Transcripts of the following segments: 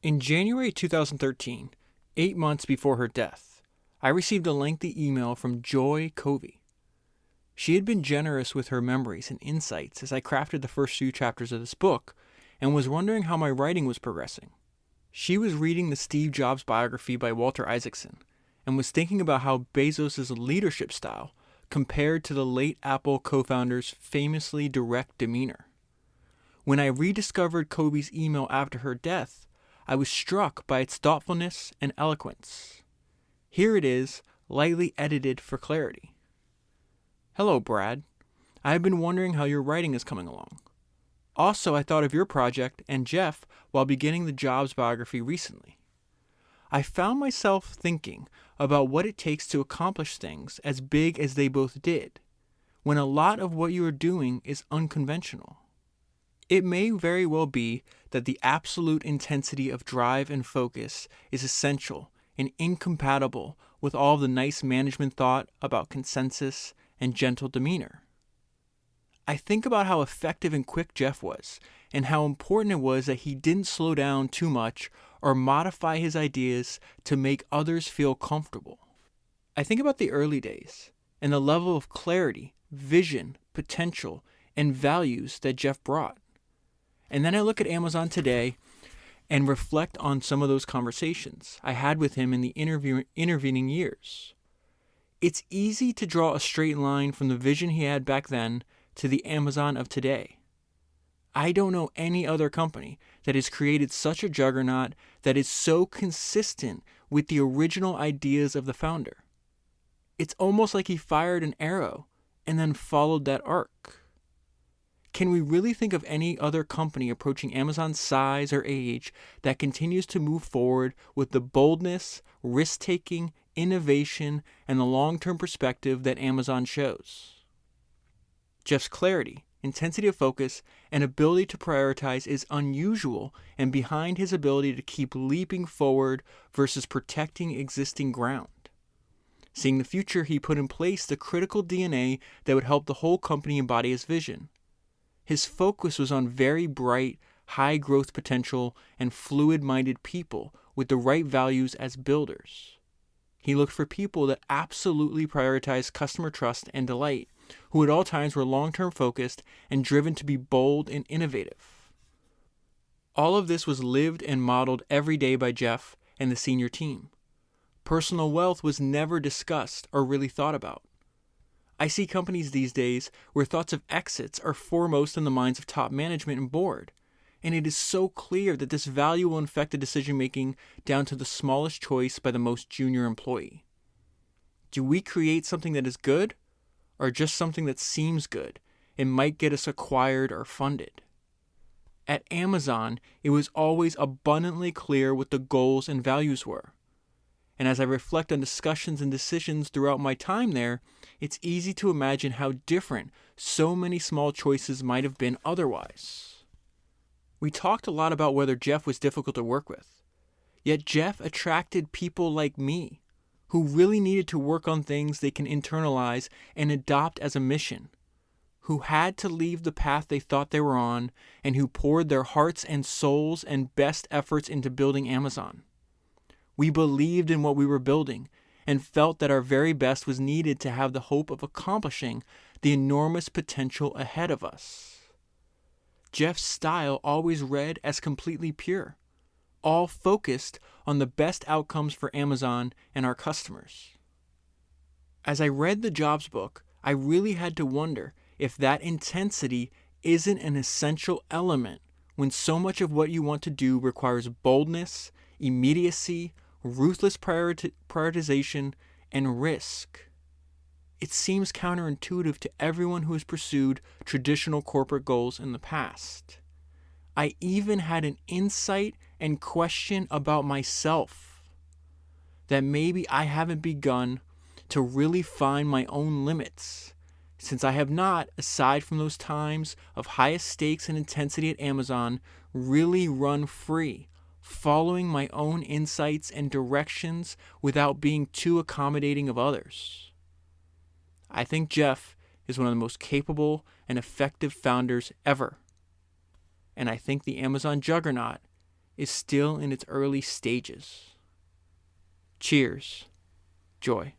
In January 2013, 8 months before her death, I received a lengthy email from Joy Covey. She had been generous with her memories and insights as I crafted the first few chapters of this book and was wondering how my writing was progressing. She was reading the Steve Jobs biography by Walter Isaacson and was thinking about how Bezos' leadership style compared to the late Apple co-founder's famously direct demeanor. When I rediscovered Covey's email after her death, I was struck by its thoughtfulness and eloquence. Here it is, lightly edited for clarity. Hello, Brad. I have been wondering how your writing is coming along. Also, I thought of your project and Jeff while beginning the Jobs biography recently. I found myself thinking about what it takes to accomplish things as big as they both did, when a lot of what you are doing is unconventional. It may very well be that the absolute intensity of drive and focus is essential and incompatible with all of the nice management thought about consensus and gentle demeanor. I think about how effective and quick Jeff was, and how important it was that he didn't slow down too much or modify his ideas to make others feel comfortable. I think about the early days and the level of clarity, vision, potential, and values that Jeff brought. And then I look at Amazon today and reflect on some of those conversations I had with him in the intervening years. It's easy to draw a straight line from the vision he had back then to the Amazon of today. I don't know any other company that has created such a juggernaut that is so consistent with the original ideas of the founder. It's almost like he fired an arrow and then followed that arc. Can we really think of any other company approaching Amazon's size or age that continues to move forward with the boldness, risk-taking, innovation, and the long-term perspective that Amazon shows? Jeff's clarity, intensity of focus, and ability to prioritize is unusual and behind his ability to keep leaping forward versus protecting existing ground. Seeing the future, he put in place the critical DNA that would help the whole company embody his vision. His focus was on very bright, high growth potential and fluid-minded people with the right values as builders. He looked for people that absolutely prioritized customer trust and delight, who at all times were long-term focused and driven to be bold and innovative. All of this was lived and modeled every day by Jeff and the senior team. Personal wealth was never discussed or really thought about. I see companies these days where thoughts of exits are foremost in the minds of top management and board, and it is so clear that this value will infect the decision-making down to the smallest choice by the most junior employee. Do we create something that is good, or just something that seems good and might get us acquired or funded? At Amazon, it was always abundantly clear what the goals and values were. And as I reflect on discussions and decisions throughout my time there, it's easy to imagine how different so many small choices might have been otherwise. We talked a lot about whether Jeff was difficult to work with. Yet Jeff attracted people like me, who really needed to work on things they can internalize and adopt as a mission, who had to leave the path they thought they were on, and who poured their hearts and souls and best efforts into building Amazon. We believed in what we were building and felt that our very best was needed to have the hope of accomplishing the enormous potential ahead of us. Jeff's style always read as completely pure, all focused on the best outcomes for Amazon and our customers. As I read the Jobs book, I really had to wonder if that intensity isn't an essential element when so much of what you want to do requires boldness, immediacy, ruthless prioritization, and risk. It seems counterintuitive to everyone who has pursued traditional corporate goals in the past. I even had an insight and question about myself, that maybe I haven't begun to really find my own limits, since I have not, aside from those times of highest stakes and intensity at Amazon, really run free, following my own insights and directions without being too accommodating of others. I think Jeff is one of the most capable and effective founders ever. And I think the Amazon juggernaut is still in its early stages. Cheers, Joy.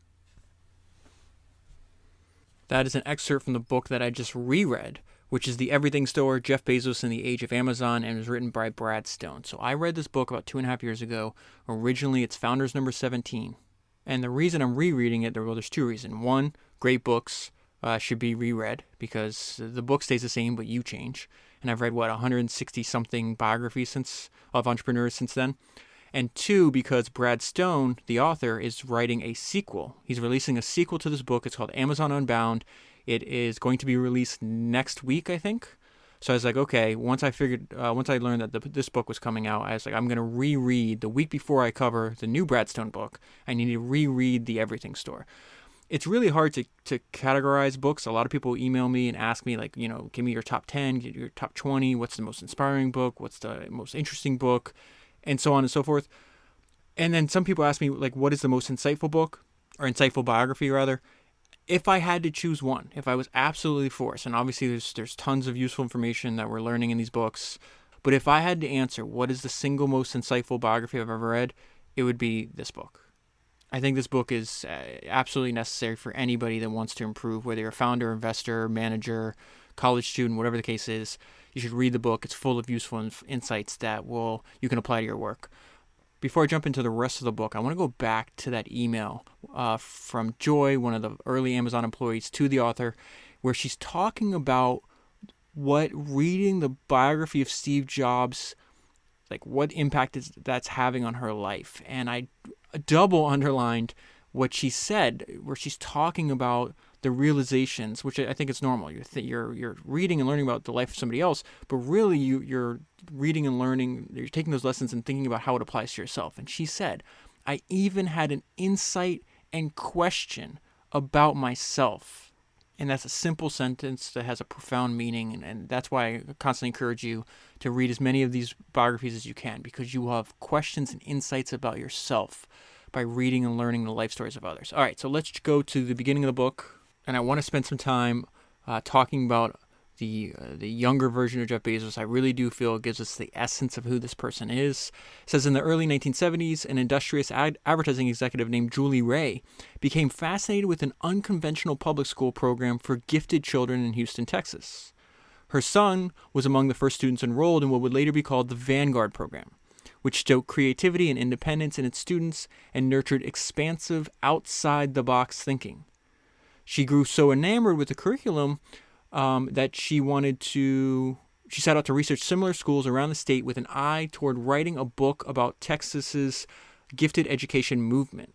That is an excerpt from the book that I just reread, which is The Everything Store, Jeff Bezos and the Age of Amazon, and was written by Brad Stone. So I read this book about 2.5 years ago. Originally, it's Founders number 17. And the reason I'm rereading it, well, there's two reasons. One, great books should be reread because the book stays the same, but you change. And I've read, 160-something biographies of entrepreneurs since then. And two, because Brad Stone, the author, is writing a sequel. He's releasing a sequel to this book. It's called Amazon Unbound. It is going to be released next week, I think. So I was like, okay, once I learned that this book was coming out, I was like, I'm going to reread the week before I cover the new Brad Stone book. I need to reread The Everything Store. It's really hard to categorize books. A lot of people email me and ask me, like, give me your top 10, your top 20. What's the most inspiring book? What's the most interesting book? And so on and so forth. And then some people ask me, like, what is the most insightful book, or insightful biography, rather? If I had to choose one, if I was absolutely forced, and obviously there's tons of useful information that we're learning in these books, but if I had to answer what is the single most insightful biography I've ever read, it would be this book. I think this book is absolutely necessary for anybody that wants to improve, whether you're a founder, investor, manager, college student, whatever the case is. You should read the book. It's full of useful insights that you can apply to your work. Before I jump into the rest of the book, I want to go back to that email from Joy, one of the early Amazon employees, to the author, where she's talking about what reading the biography of Steve Jobs, like what impact that's having on her life. And I double underlined what she said, where she's talking about the realizations, which I think is normal. You're reading and learning about the life of somebody else, but really you're reading and learning, you're taking those lessons and thinking about how it applies to yourself. And she said, I even had an insight and question about myself. And that's a simple sentence that has a profound meaning. And that's why I constantly encourage you to read as many of these biographies as you can, because you will have questions and insights about yourself by reading and learning the life stories of others. All right, so let's go to the beginning of the book. And I want to spend some time talking about the younger version of Jeff Bezos. I really do feel it gives us the essence of who this person is. It says, in the early 1970s, an industrious advertising executive named Julie Ray became fascinated with an unconventional public school program for gifted children in Houston, Texas. Her son was among the first students enrolled in what would later be called the Vanguard program, which stoked creativity and independence in its students and nurtured expansive, outside-the-box thinking. She grew so enamored with the curriculum that she set out to research similar schools around the state with an eye toward writing a book about Texas's gifted education movement.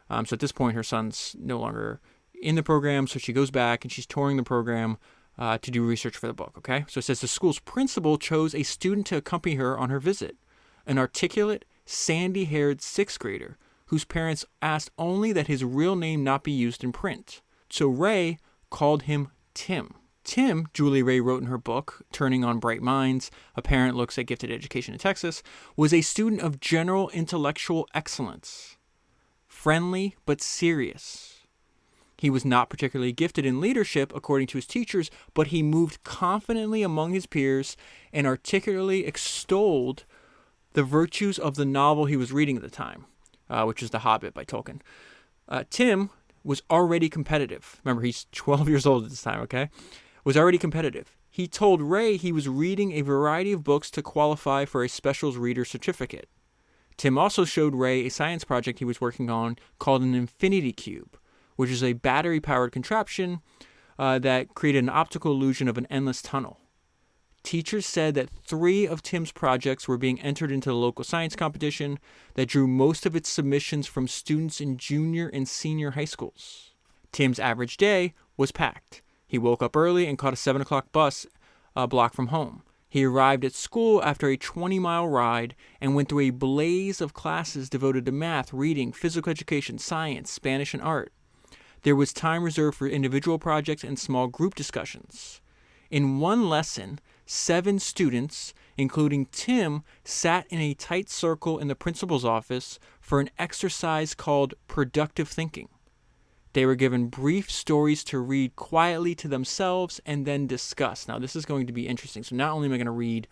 So at this point, her son's no longer in the program, so she goes back and she's touring the program to do research for the book, okay? So it says the school's principal chose a student to accompany her on her visit, an articulate, sandy-haired sixth grader whose parents asked only that his real name not be used in print. So Ray called him Tim. Tim, Julie Ray wrote in her book, Turning on Bright Minds, A Parent Looks at Gifted Education in Texas, was a student of general intellectual excellence. Friendly but serious. He was not particularly gifted in leadership, according to his teachers, but he moved confidently among his peers and articulately extolled the virtues of the novel he was reading at the time, which is The Hobbit by Tolkien. Tim was already competitive. Remember, he's 12 years old at this time, okay? Was already competitive. He told Ray he was reading a variety of books to qualify for a specials reader certificate. Tim also showed Ray a science project he was working on called an infinity cube, which is a battery-powered contraption that created an optical illusion of an endless tunnel. Teachers said that 3 of Tim's projects were being entered into the local science competition that drew most of its submissions from students in junior and senior high schools. Tim's average day was packed. He woke up early and caught a 7 o'clock bus a block from home. He arrived at school after a 20-mile ride and went through a blaze of classes devoted to math, reading, physical education, science, Spanish, and art. There was time reserved for individual projects and small group discussions. In one lesson, 7 students, including Tim, sat in a tight circle in the principal's office for an exercise called productive thinking. They were given brief stories to read quietly to themselves and then discuss. Now, this is going to be interesting. So not only am I going to read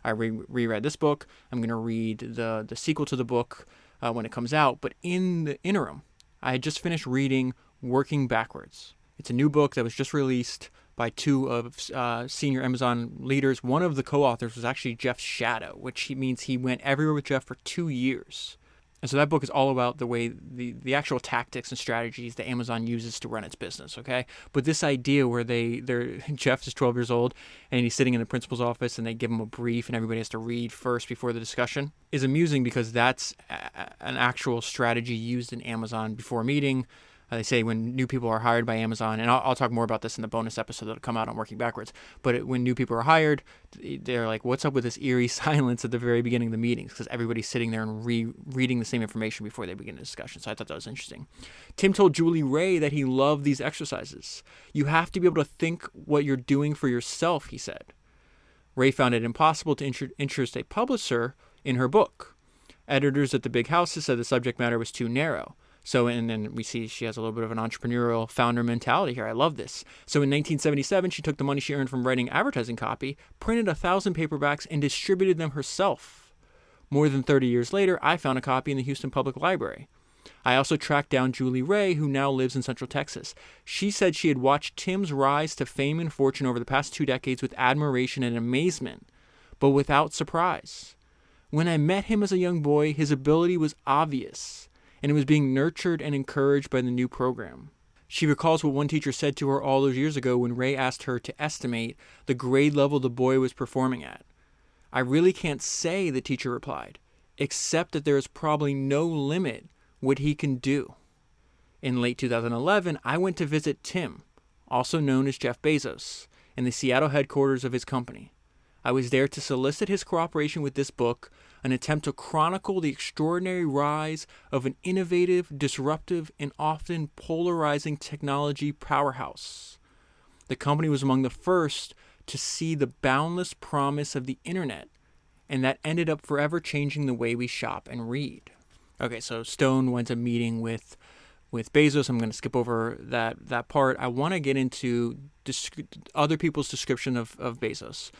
I reread this book. I'm going to read the sequel to the book when it comes out. But in the interim, I had just finished reading Working Backwards. It's a new book that was just released by two of senior Amazon leaders. One of the co-authors was actually Jeff's shadow, which means he went everywhere with Jeff for 2 years. And so that book is all about the way the actual tactics and strategies that Amazon uses to run its business, okay? But this idea where Jeff is 12 years old and he's sitting in the principal's office and they give him a brief and everybody has to read first before the discussion is amusing because that's an actual strategy used in Amazon before a meeting. They say when new people are hired by Amazon, and I'll talk more about this in the bonus episode that'll come out on Working Backwards, but when new people are hired, they're like, what's up with this eerie silence at the very beginning of the meetings? Because everybody's sitting there and reading the same information before they begin the discussion. So I thought that was interesting. Tim told Julie Ray that he loved these exercises. You have to be able to think what you're doing for yourself, he said. Ray found it impossible to interest a publisher in her book. Editors at the big houses said the subject matter was too narrow. So, and then we see she has a little bit of an entrepreneurial founder mentality here. I love this. So in 1977, she took the money she earned from writing advertising copy, printed 1,000 paperbacks, and distributed them herself. More than 30 years later, I found a copy in the Houston Public Library. I also tracked down Julie Ray, who now lives in Central Texas. She said she had watched Tim's rise to fame and fortune over the past 2 decades with admiration and amazement, but without surprise. When I met him as a young boy, his ability was obvious, and it was being nurtured and encouraged by the new program. She recalls what one teacher said to her all those years ago when Ray asked her to estimate the grade level the boy was performing at. I really can't say, the teacher replied, except that there is probably no limit what he can do. In late 2011, I went to visit Tim, also known as Jeff Bezos, in the Seattle headquarters of his company. I was there to solicit his cooperation with this book, an attempt to chronicle the extraordinary rise of an innovative, disruptive, and often polarizing technology powerhouse. The company was among the first to see the boundless promise of the internet, and that ended up forever changing the way we shop and read. Okay, so Stone went to meeting with Bezos. I'm going to skip over that part. I want to get into other people's description of Bezos.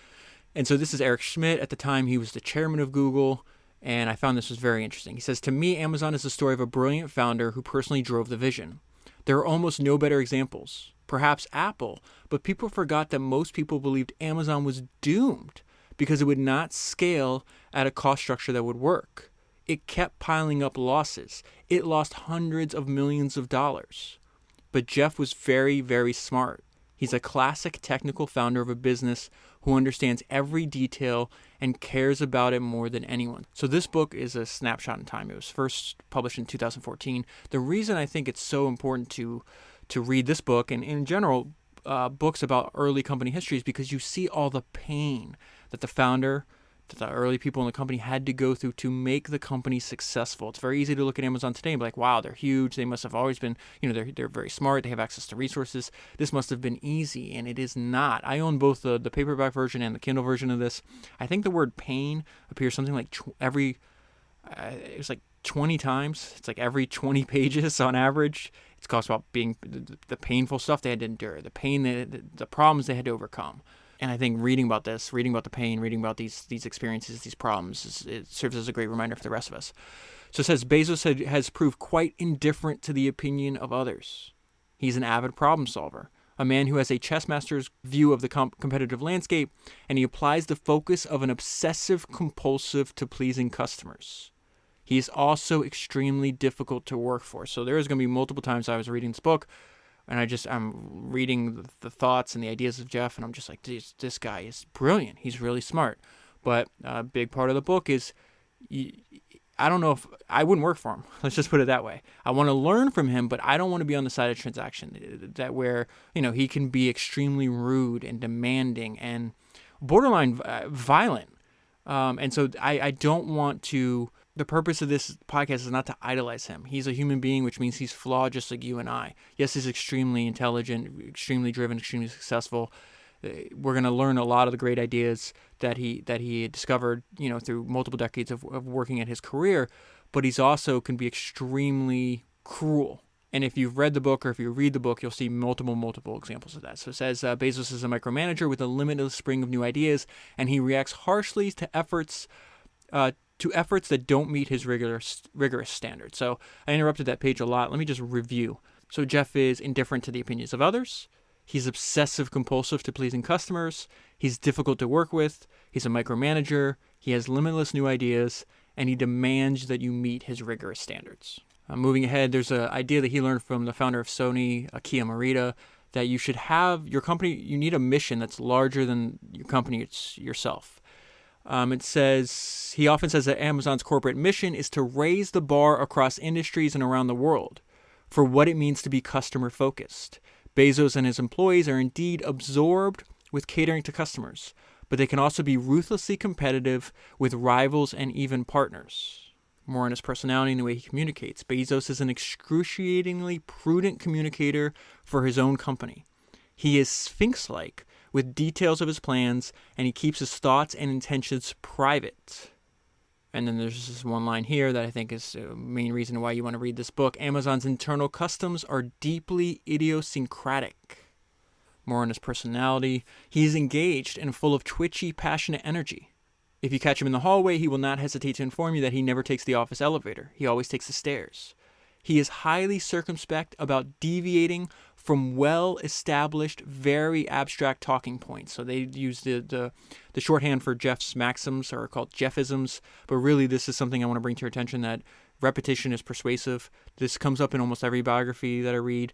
And so this is Eric Schmidt. At the time, he was the chairman of Google, and I found this was very interesting. He says, to me, Amazon is the story of a brilliant founder who personally drove the vision. There are almost no better examples. Perhaps Apple, but people forgot that most people believed Amazon was doomed because it would not scale at a cost structure that would work. It kept piling up losses. It lost hundreds of millions of dollars. But Jeff was very, very smart. He's a classic technical founder of a business who understands every detail and cares about it more than anyone. So this book is a snapshot in time. It was first published in 2014. The reason I think it's so important to read this book, and in general books about early company history, is because you see all the pain that the founder, that the early people in the company had to go through to make the company successful. It's very easy to look at Amazon today and be like, wow, they're huge. They must have always been, they're very smart. They have access to resources. This must have been easy, and it is not. I own both the paperback version and the Kindle version of this. I think the word pain appears something like it was like 20 times. It's like every 20 pages on average. It's talks about being the painful stuff they had to endure, the pain, the problems they had to overcome. And I think reading about this, reading about the pain, reading about these experiences, these problems, it serves as a great reminder for the rest of us. So it says, Bezos has proved quite indifferent to the opinion of others. He's an avid problem solver, a man who has a chess master's view of the competitive landscape, and he applies the focus of an obsessive compulsive to pleasing customers. He is also extremely difficult to work for. So there is going to be multiple times I was reading this book, and I'm reading the thoughts and the ideas of Jeff, and I'm just like, this guy is brilliant. He's really smart. But a big part of the book is, I don't know if I wouldn't work for him. Let's just put it that way. I want to learn from him, but I don't want to be on the side of transaction that where, he can be extremely rude and demanding and borderline violent. And so I don't want to. The purpose of this podcast is not to idolize him. He's a human being, which means he's flawed just like you and I. Yes, he's extremely intelligent, extremely driven, extremely successful. We're going to learn a lot of the great ideas that he discovered, through multiple decades of working at his career. But he's also can be extremely cruel And if you've read the book or if you read the book, you'll see multiple examples of that. So it says Bezos is a micromanager with a limitless spring of new ideas, and he reacts harshly to efforts that don't meet his rigorous standards. So I interrupted that page a lot. Let me just review. So Jeff is indifferent to the opinions of others. He's obsessive compulsive to pleasing customers. He's difficult to work with. He's a micromanager. He has limitless new ideas, and he demands that you meet his rigorous standards. Moving ahead, there's an idea that he learned from the founder of Sony, Akiya Morita, that you should have your company, you need a mission that's larger than your company yourself. He often says that Amazon's corporate mission is to raise the bar across industries and around the world for what it means to be customer focused. Bezos and his employees are indeed absorbed with catering to customers, but they can also be ruthlessly competitive with rivals and even partners. More on his personality and the way he communicates. Bezos is an excruciatingly prudent communicator for his own company. He is Sphinx-like with details of his plans, and he keeps his thoughts and intentions private. And then there's this one line here that I think is the main reason why you want to read this book. Amazon's internal customs are deeply idiosyncratic. More on his personality. He's engaged and full of twitchy, passionate energy. If you catch him in the hallway, he will not hesitate to inform you that he never takes the office elevator. He always takes the stairs. He is highly circumspect about deviating from well-established, very abstract talking points. So they use the shorthand for Jeff's maxims are called Jeffisms, but really this is something I want to bring to your attention, that repetition is persuasive. This comes up in almost every biography that I read.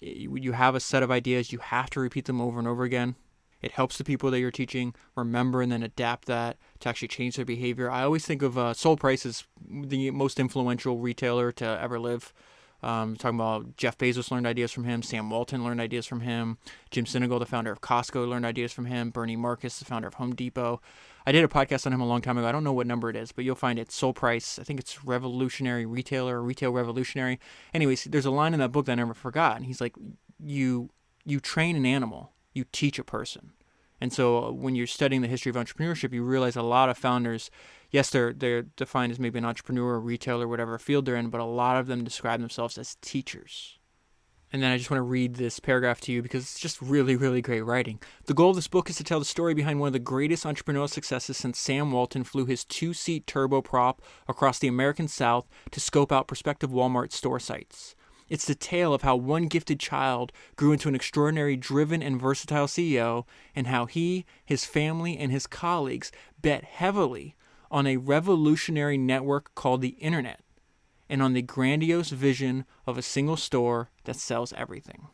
You have a set of ideas, you have to repeat them over and over again. It helps the people that you're teaching remember and then adapt that to actually change their behavior. I always think of Sol Price as the most influential retailer to ever live. Talking about Jeff Bezos learned ideas from him. Sam Walton learned ideas from him. Jim Sinegal, the founder of Costco, learned ideas from him. Bernie Marcus, the founder of Home Depot. I did a podcast on him a long time ago. I don't know what number it is, but you'll find it. Sol Price. I think it's Revolutionary Retailer or Retail Revolutionary. Anyways, there's a line in that book that I never forgot. And he's like, you train an animal, you teach a person. And so when you're studying the history of entrepreneurship, you realize a lot of founders, yes, they're defined as maybe an entrepreneur or retailer, whatever field they're in, but a lot of them describe themselves as teachers. And then I just want to read this paragraph to you because it's just really, really great writing. The goal of this book is to tell the story behind one of the greatest entrepreneurial successes since Sam Walton flew his 2-seat turboprop across the American South to scope out prospective Walmart store sites. It's the tale of how one gifted child grew into an extraordinary, driven, and versatile CEO, and how he, his family, and his colleagues bet heavily on a revolutionary network called the Internet, and on the grandiose vision of a single store that sells everything.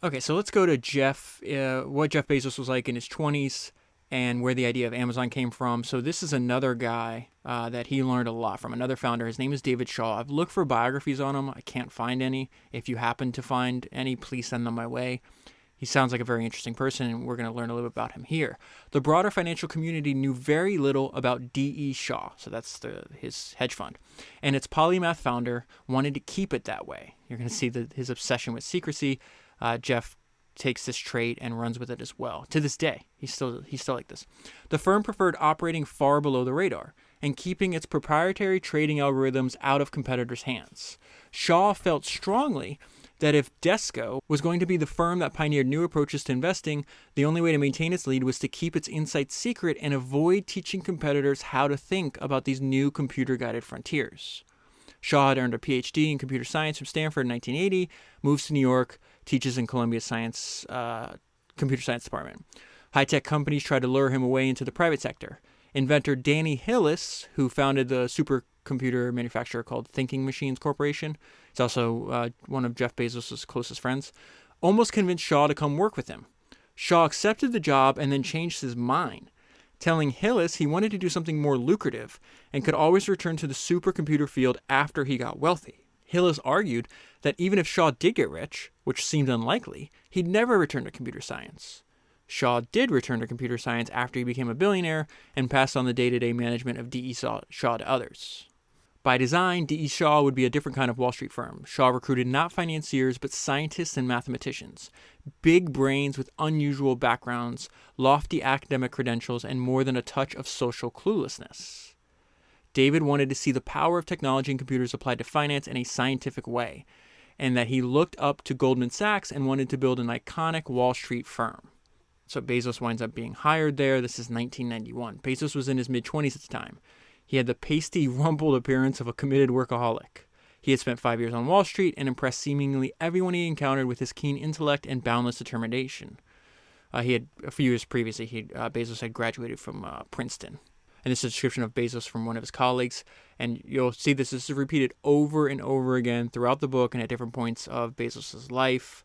Okay, so let's go to Jeff, what Jeff Bezos was like in his 20s, and where the idea of Amazon came from. So this is another guy that he learned a lot from, another founder. His name is David Shaw. I've looked for biographies on him. I can't find any. If you happen to find any, please send them my way. He sounds like a very interesting person, and we're going to learn a little bit about him here. The broader financial community knew very little about D.E. Shaw, so that's his hedge fund, and its polymath founder wanted to keep it that way. You're going to see his obsession with secrecy. Jeff takes this trait and runs with it as well. To this day, he's still like this. The firm preferred operating far below the radar and keeping its proprietary trading algorithms out of competitors' hands. Shaw felt strongly that if Desco was going to be the firm that pioneered new approaches to investing, the only way to maintain its lead was to keep its insights secret and avoid teaching competitors how to think about these new computer-guided frontiers. Shaw had earned a PhD in computer science from Stanford in 1980, moves to New York, teaches in Columbia's computer science department. High-tech companies tried to lure him away into the private sector. Inventor Danny Hillis, who founded the supercomputer manufacturer called Thinking Machines Corporation, he's also one of Jeff Bezos' closest friends, almost convinced Shaw to come work with him. Shaw accepted the job and then changed his mind, telling Hillis he wanted to do something more lucrative and could always return to the supercomputer field after he got wealthy. Hillis argued that even if Shaw did get rich, which seemed unlikely, he'd never return to computer science. Shaw did return to computer science after he became a billionaire and passed on the day-to-day management of D.E. Shaw to others. By design, D.E. Shaw would be a different kind of Wall Street firm. Shaw recruited not financiers, but scientists and mathematicians. Big brains with unusual backgrounds, lofty academic credentials, and more than a touch of social cluelessness. David wanted to see the power of technology and computers applied to finance in a scientific way. and that he looked up to Goldman Sachs and wanted to build an iconic Wall Street firm. So Bezos winds up being hired there. This is 1991. Bezos was in his mid-20s at the time. He had the pasty, rumpled appearance of a committed workaholic. He had spent 5 years on Wall Street and impressed seemingly everyone he encountered with his keen intellect and boundless determination. He had, a few years previously, Bezos had graduated from Princeton. And this is a description of Bezos from one of his colleagues. And you'll see this is repeated over and over again throughout the book and at different points of Bezos' life.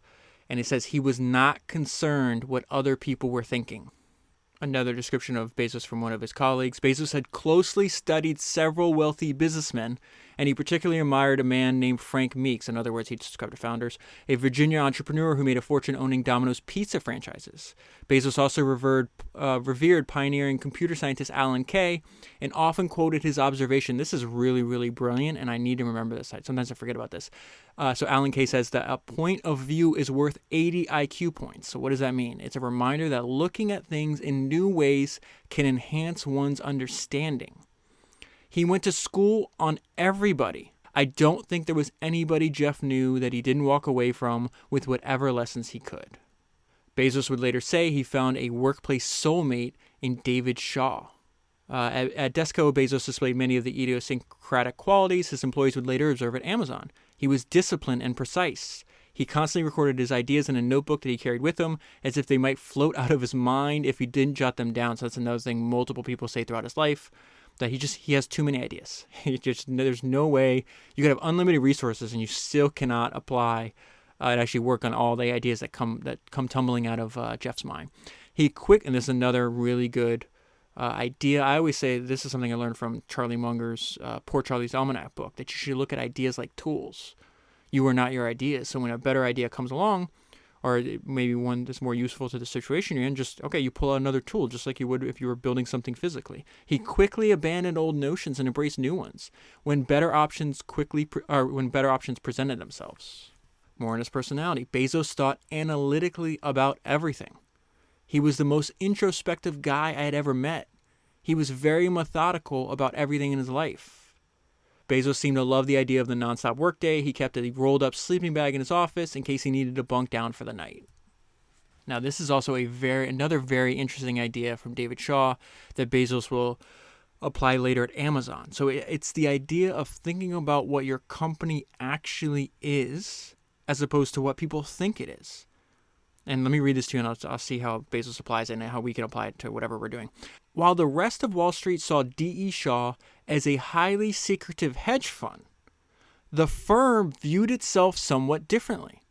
And it says he was not concerned what other people were thinking. Another description of Bezos from one of his colleagues. Bezos had closely studied several wealthy businessmen, and he particularly admired a man named Frank Meeks. In other words, he described the founders, a Virginia entrepreneur who made a fortune owning Domino's pizza franchises. Bezos also revered pioneering computer scientist Alan Kay and often quoted his observation. This is really, really brilliant, and I need to remember this. Sometimes I forget about this. So Alan Kay says that a point of view is worth 80 IQ points. So what does that mean? It's a reminder that looking at things in new ways can enhance one's understanding. He went to school on everybody. I don't think there was anybody Jeff knew that he didn't walk away from with whatever lessons he could. Bezos would later say he found a workplace soulmate in David Shaw. At Desco, Bezos displayed many of the idiosyncratic qualities his employees would later observe at Amazon. He was disciplined and precise. He constantly recorded his ideas in a notebook that he carried with him, as if they might float out of his mind if he didn't jot them down. So that's another thing multiple people say throughout his life, that he has too many ideas. There's no way you could have unlimited resources and you still cannot apply and actually work on all the ideas that come tumbling out of Jeff's mind. And this is another really good idea. I always say this is something I learned from Charlie Munger's Poor Charlie's Almanac book, that you should look at ideas like tools. You are not your ideas. So when a better idea comes along, or maybe one that's more useful to the situation you're in, you pull out another tool, just like you would if you were building something physically. He quickly abandoned old notions and embraced new ones when better options presented themselves. More on his personality. Bezos thought analytically about everything. He was the most introspective guy I had ever met. He was very methodical about everything in his life. Bezos seemed to love the idea of the nonstop workday. He kept a rolled-up sleeping bag in his office in case he needed to bunk down for the night. Now, this is also another very interesting idea from David Shaw that Bezos will apply later at Amazon. So it's the idea of thinking about what your company actually is as opposed to what people think it is. And let me read this to you, and I'll see how Bezos applies it and how we can apply it to whatever we're doing. While the rest of Wall Street saw D.E. Shaw as a highly secretive hedge fund, the firm viewed itself somewhat differently.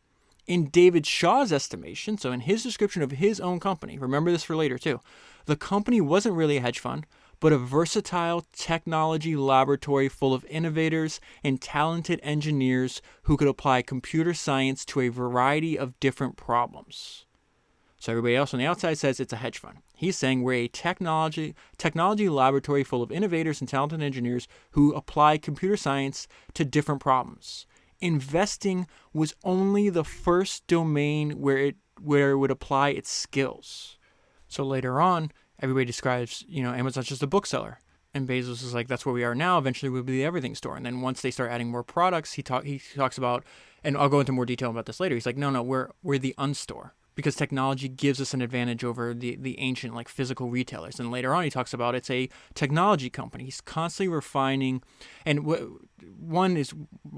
In David Shaw's estimation, so in his description of his own company, remember this for later too, the company wasn't really a hedge fund, but a versatile technology laboratory full of innovators and talented engineers who could apply computer science to a variety of different problems. So everybody else on the outside says it's a hedge fund. He's saying we're a technology laboratory full of innovators and talented engineers who apply computer science to different problems. Investing was only the first domain where it would apply its skills. So later on, everybody describes, Amazon's just a bookseller. And Bezos is like, that's where we are now. Eventually we'll be the everything store. And then once they start adding more products, he talks about, and I'll go into more detail about this later. He's like, no, we're the unstore. Because technology gives us an advantage over the ancient, like, physical retailers. And later on, he talks about it's a technology company. He's constantly refining. And one is,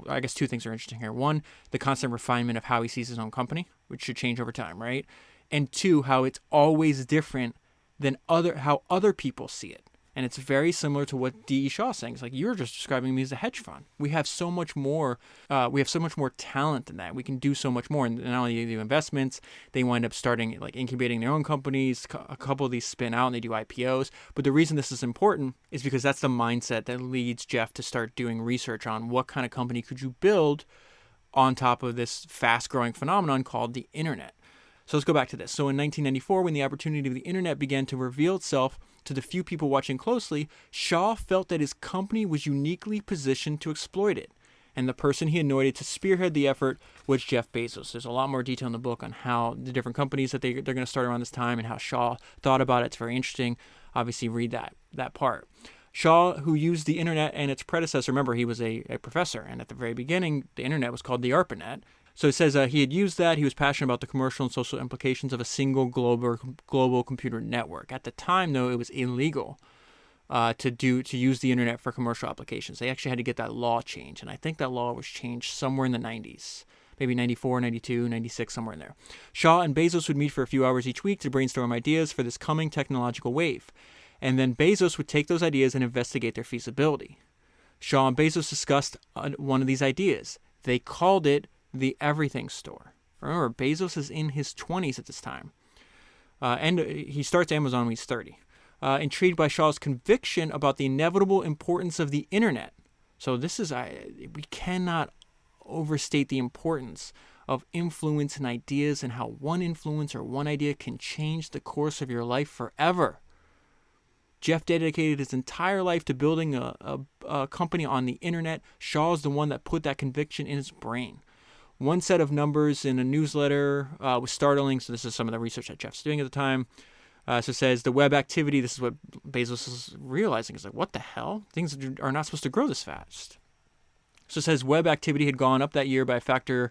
I guess two things are interesting here. One, the constant refinement of how he sees his own company, which should change over time, right? And two, how it's always different than how other people see it. And it's very similar to what D.E. Shaw is saying. It's like, you're just describing me as a hedge fund. We have so much more. We have so much more talent than that. We can do so much more. And not only do they do investments, they wind up starting, like, incubating their own companies. A couple of these spin out and they do IPOs. But the reason this is important is because that's the mindset that leads Jeff to start doing research on what kind of company could you build on top of this fast-growing phenomenon called the internet. So let's go back to this. So in 1994, when the opportunity of the internet began to reveal itself to the few people watching closely, Shaw felt that his company was uniquely positioned to exploit it. And the person he anointed to spearhead the effort was Jeff Bezos. There's a lot more detail in the book on how the different companies that they're going to start around this time and how Shaw thought about it. It's very interesting. Obviously, read that part. Shaw, who used the internet and its predecessor, remember he was a professor, and at the very beginning, the internet was called the ARPANET. So it says he had used that. He was passionate about the commercial and social implications of a single global computer network. At the time, though, it was illegal to use the internet for commercial applications. They actually had to get that law changed, and I think that law was changed somewhere in the 90s. Maybe 94, 92, 96, somewhere in there. Shaw and Bezos would meet for a few hours each week to brainstorm ideas for this coming technological wave. And then Bezos would take those ideas and investigate their feasibility. Shaw and Bezos discussed one of these ideas. They called it the Everything Store. Remember, Bezos is in his 20s at this time. And he starts Amazon when he's 30. Intrigued by Shaw's conviction about the inevitable importance of the internet. So this is, we cannot overstate the importance of influence and ideas, and how one influence or one idea can change the course of your life forever. Jeff dedicated his entire life to building a company on the internet. Shaw is the one that put that conviction in his brain. One set of numbers in a newsletter was startling. So this is some of the research that Jeff's doing at the time. So it says the web activity, this is what Bezos is realizing. It's like, what the hell? Things are not supposed to grow this fast. So it says web activity had gone up that year by a factor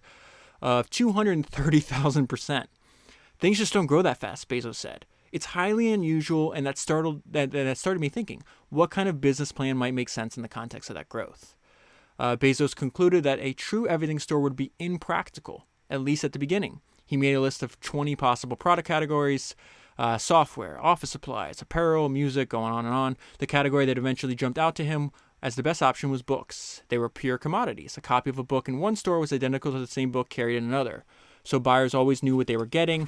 of 230,000%. Things just don't grow that fast, Bezos said. It's highly unusual, and that started me thinking, what kind of business plan might make sense in the context of that growth? Bezos concluded that a true everything store would be impractical, at least at the beginning. He made a list of 20 possible product categories: software, office supplies, apparel, music, going on and on. The category that eventually jumped out to him as the best option was books. They were pure commodities. A copy of a book in one store was identical to the same book carried in another. So buyers always knew what they were getting.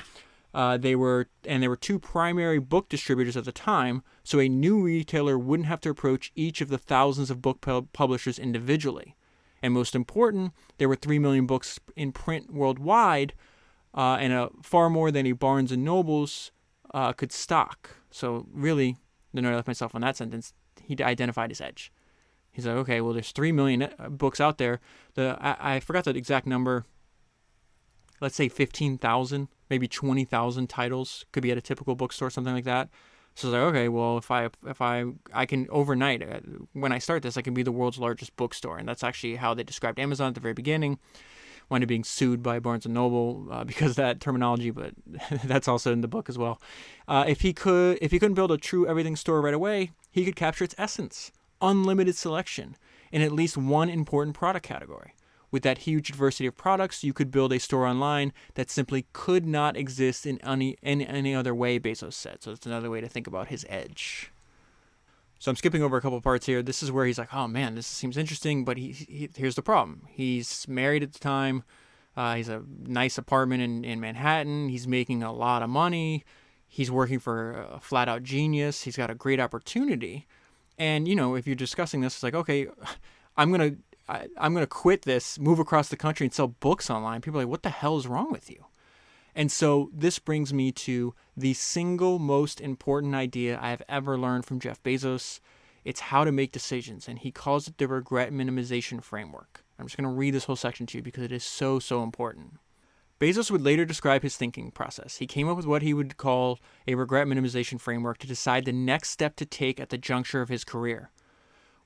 There were two primary book distributors at the time, so a new retailer wouldn't have to approach each of the thousands of book publishers individually. And most important, there were 3 million books in print worldwide, and far more than a Barnes & Noble's could stock. So really, I left myself on that sentence. He identified his edge. He's like, okay, well, there's 3 million books out there. I forgot the exact number. Let's say 15,000, maybe 20,000 titles could be at a typical bookstore, something like that. So it's like, okay, well, if I can overnight, when I start this, I can be the world's largest bookstore. And that's actually how they described Amazon at the very beginning. Wound up being sued by Barnes & Noble because of that terminology, but that's also in the book as well. If he couldn't build a true everything store right away, he could capture its essence, unlimited selection in at least one important product category. With that huge diversity of products, you could build a store online that simply could not exist in any other way, Bezos said. So that's another way to think about his edge. So I'm skipping over a couple parts here. This is where he's like, oh man, this seems interesting, but here's the problem. He's married at the time. He's a nice apartment in Manhattan. He's making a lot of money. He's working for a flat-out genius. He's got a great opportunity. And, if you're discussing this, it's like, okay, I'm going to quit this, move across the country and sell books online. People are like, what the hell is wrong with you? And so this brings me to the single most important idea I have ever learned from Jeff Bezos. It's how to make decisions, and he calls it the regret minimization framework. I'm just going to read this whole section to you because it is so, so important. Bezos would later describe his thinking process. He came up with what he would call a regret minimization framework to decide the next step to take at the juncture of his career.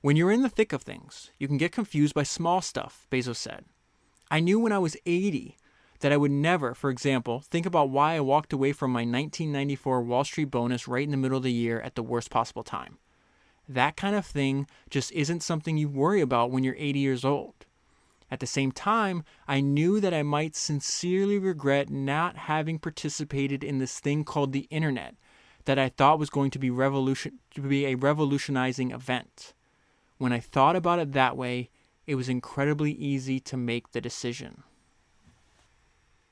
When you're in the thick of things, you can get confused by small stuff, Bezos said. I knew when I was 80 that I would never, for example, think about why I walked away from my 1994 Wall Street bonus right in the middle of the year at the worst possible time. That kind of thing just isn't something you worry about when you're 80 years old. At the same time, I knew that I might sincerely regret not having participated in this thing called the internet that I thought was going to be a revolutionizing event. When I thought about it that way, it was incredibly easy to make the decision.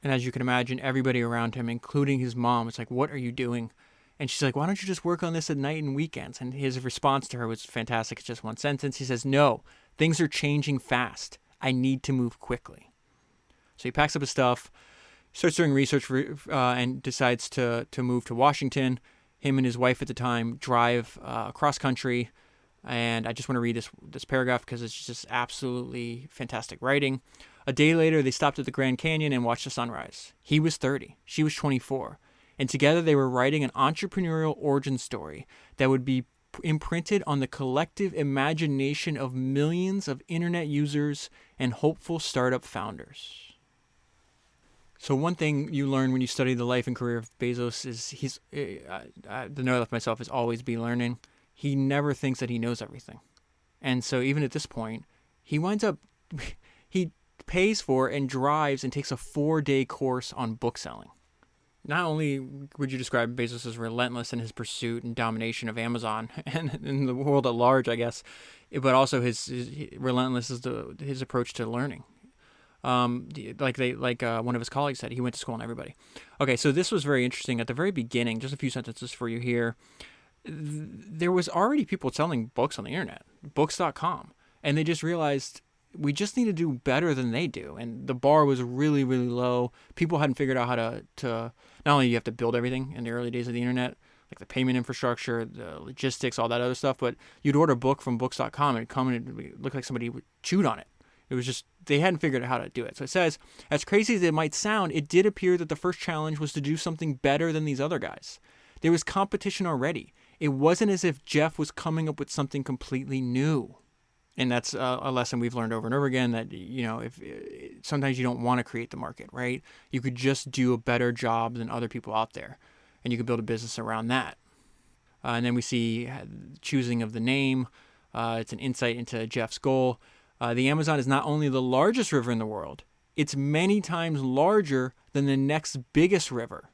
And as you can imagine, everybody around him, including his mom, was like, what are you doing? And she's like, why don't you just work on this at night and weekends? And his response to her was fantastic. It's just one sentence. He says, no, things are changing fast. I need to move quickly. So he packs up his stuff, starts doing research and decides to move to Washington. Him and his wife at the time drive across country. And I just want to read this paragraph because it's just absolutely fantastic writing. A day later, they stopped at the Grand Canyon and watched the sunrise. He was 30. She was 24. And together they were writing an entrepreneurial origin story that would be imprinted on the collective imagination of millions of internet users and hopeful startup founders. So one thing you learn when you study the life and career of Bezos is the note I left myself is always be learning. He never thinks that he knows everything. And so even at this point, he pays for and drives and takes a 4-day course on book selling. Not only would you describe Bezos as relentless in his pursuit and domination of Amazon and in the world at large, I guess, but also his relentless is his approach to learning. One of his colleagues said, he went to school on everybody. Okay, so this was very interesting. At the very beginning, just a few sentences for you here, there was already people selling books on the internet, books.com, and they just realized we just need to do better than they do. And the bar was really, really low. People hadn't figured out how to not only you have to build everything in the early days of the internet, like the payment infrastructure, the logistics, all that other stuff, but you'd order a book from books.com and it'd come and it'd look like somebody chewed on it. It was just, they hadn't figured out how to do it. So it says, as crazy as it might sound, it did appear that the first challenge was to do something better than these other guys. There was competition already. It wasn't as if Jeff was coming up with something completely new. And that's a lesson we've learned over and over again, that, if sometimes you don't want to create the market, right? You could just do a better job than other people out there, and you could build a business around that. And then we see choosing of the name. It's an insight into Jeff's goal. The Amazon is not only the largest river in the world, it's many times larger than the next biggest river.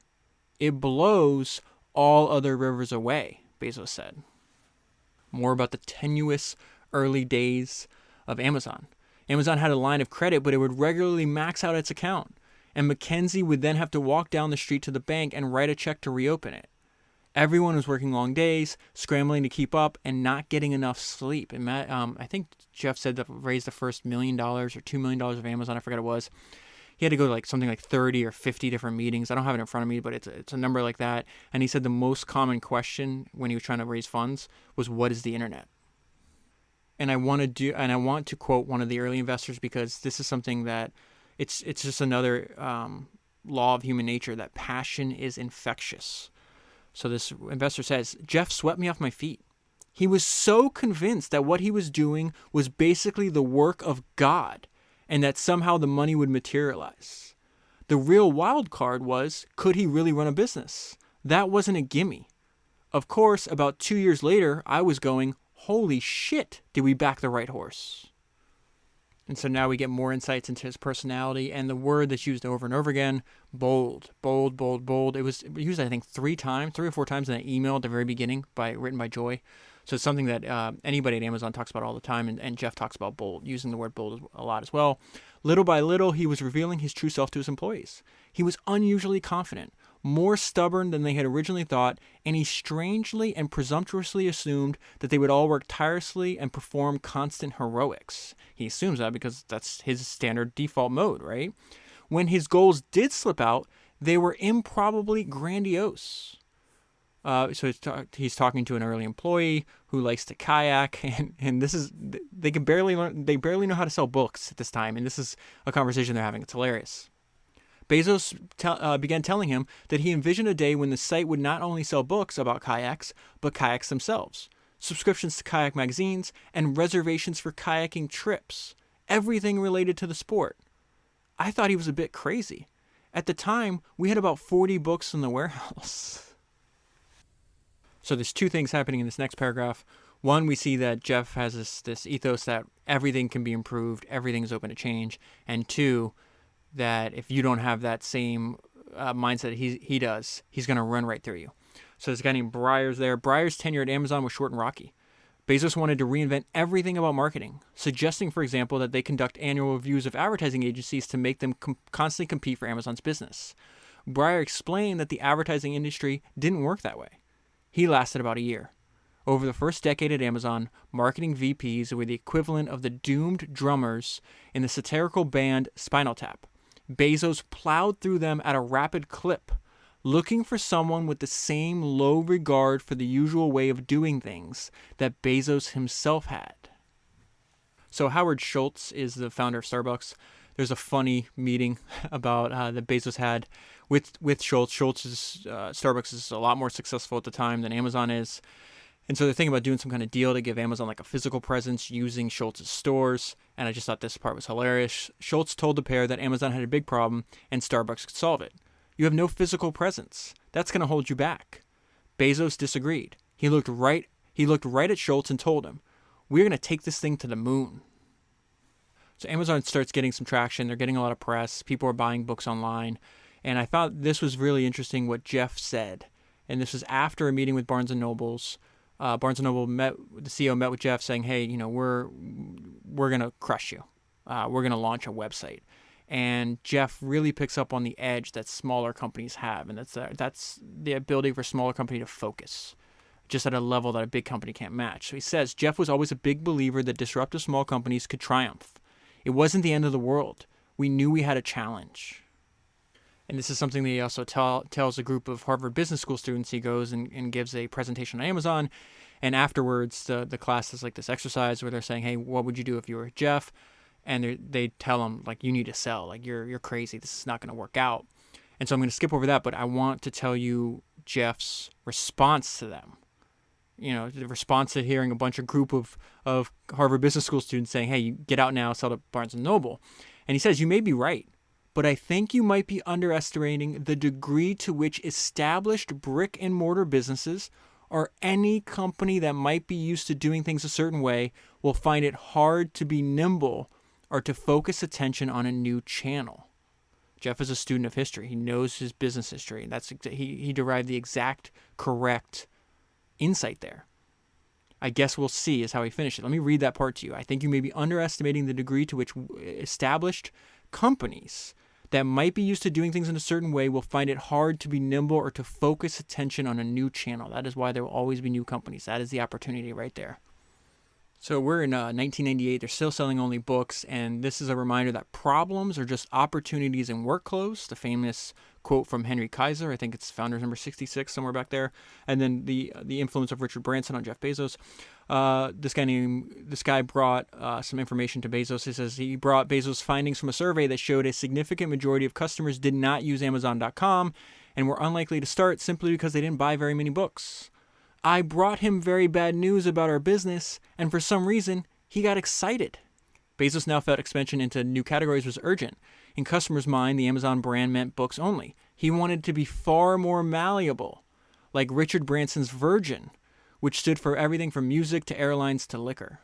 It blows all other rivers away, Bezos said. More about the tenuous early days of Amazon. Amazon had a line of credit, but it would regularly max out its account, and Mackenzie would then have to walk down the street to the bank and write a check to reopen it. Everyone was working long days, scrambling to keep up, and not getting enough sleep. And I think Jeff said that raised the first $1 million or $2 million of Amazon. I forget what it was. He had to go to something like 30 or 50 different meetings. I don't have it in front of me, but it's a number like that. And he said the most common question when he was trying to raise funds was, "What is the internet?" And I want to quote one of the early investors, because this is something that it's just another law of human nature, that passion is infectious. So this investor says, "Jeff swept me off my feet. He was so convinced that what he was doing was basically the work of God, and that somehow the money would materialize. The real wild card was, could he really run a business? That wasn't a gimme. Of course, about 2 years later, I was going, holy shit, did we back the right horse?" And so now we get more insights into his personality, and the word that's used over and over again, bold, bold, bold, bold. It was used, I think, 3 or 4 times in that email at the very beginning, written by Joy. So it's something that anybody at Amazon talks about all the time, and Jeff talks about bold, using the word bold a lot as well. Little by little, he was revealing his true self to his employees. He was unusually confident, more stubborn than they had originally thought, and he strangely and presumptuously assumed that they would all work tirelessly and perform constant heroics. He assumes that because that's his standard default mode, right? When his goals did slip out, they were improbably grandiose. So he's talking to an early employee who likes to kayak, and this is, they barely know how to sell books at this time, and this is a conversation they're having. It's hilarious. Bezos began telling him that he envisioned a day when the site would not only sell books about kayaks, but kayaks themselves, subscriptions to kayak magazines, and reservations for kayaking trips, everything related to the sport. I thought he was a bit crazy. At the time, we had about 40 books in the warehouse. So there's 2 things happening in this next paragraph. One, we see that Jeff has this ethos that everything can be improved, everything is open to change. And 2, that if you don't have that same mindset he does, he's going to run right through you. So there's a guy named Breyer's there. Breyer's tenure at Amazon was short and rocky. Bezos wanted to reinvent everything about marketing, suggesting, for example, that they conduct annual reviews of advertising agencies to make them constantly compete for Amazon's business. Breyer explained that the advertising industry didn't work that way. He lasted about a year. Over the first decade at Amazon, marketing VPs were the equivalent of the doomed drummers in the satirical band Spinal Tap. Bezos plowed through them at a rapid clip, looking for someone with the same low regard for the usual way of doing things that Bezos himself had. So Howard Schultz is the founder of Starbucks. There's a funny meeting about that Bezos had with Schultz. Schultz's Starbucks is a lot more successful at the time than Amazon is. And so they're thinking about doing some kind of deal to give Amazon like a physical presence using Schultz's stores. And I just thought this part was hilarious. Schultz told the pair that Amazon had a big problem and Starbucks could solve it. You have no physical presence. That's going to hold you back. Bezos disagreed. He looked right at Schultz and told him, we're going to take this thing to the moon. So Amazon starts getting some traction. They're getting a lot of press. People are buying books online. And I thought this was really interesting what Jeff said. And this was after a meeting with Barnes & Noble's. Barnes & Noble the CEO met with Jeff saying, hey, we're going to crush you. We're going to launch a website. And Jeff really picks up on the edge that smaller companies have. And that's the ability for a smaller company to focus just at a level that a big company can't match. So he says, Jeff was always a big believer that disruptive small companies could triumph. It wasn't the end of the world. We knew we had a challenge. And this is something that he also tells a group of Harvard Business School students. He goes and gives a presentation on Amazon. And afterwards, the class is like this exercise where they're saying, hey, what would you do if you were Jeff? And they tell him, like, you need to sell. Like, you're crazy. This is not going to work out. And so I'm going to skip over that, but I want to tell you Jeff's response to them. The response to hearing a group of Harvard Business School students saying, hey, you get out now, sell to Barnes & Noble. And he says, you may be right, but I think you might be underestimating the degree to which established brick and mortar businesses or any company that might be used to doing things a certain way will find it hard to be nimble or to focus attention on a new channel. Jeff is a student of history. He knows his business history, and he derived the exact correct insight there. I guess we'll see is how he finished it. Let me read that part to you. I think you may be underestimating the degree to which established companies that might be used to doing things in a certain way will find it hard to be nimble or to focus attention on a new channel. That is why there will always be new companies. That is the opportunity right there. So we're in 1998. They're still selling only books, and this is a reminder that problems are just opportunities in work clothes. The famous quote from Henry Kaiser, I think it's Founders number 66, somewhere back there, and then the influence of Richard Branson on Jeff Bezos. This guy brought some information to Bezos. He says he brought Bezos findings from a survey that showed a significant majority of customers did not use Amazon.com and were unlikely to start simply because they didn't buy very many books. I brought him very bad news about our business, and for some reason, he got excited. Bezos now felt expansion into new categories was urgent. In customers' mind, the Amazon brand meant books only. He wanted to be far more malleable, like Richard Branson's Virgin, which stood for everything from music to airlines to liquor.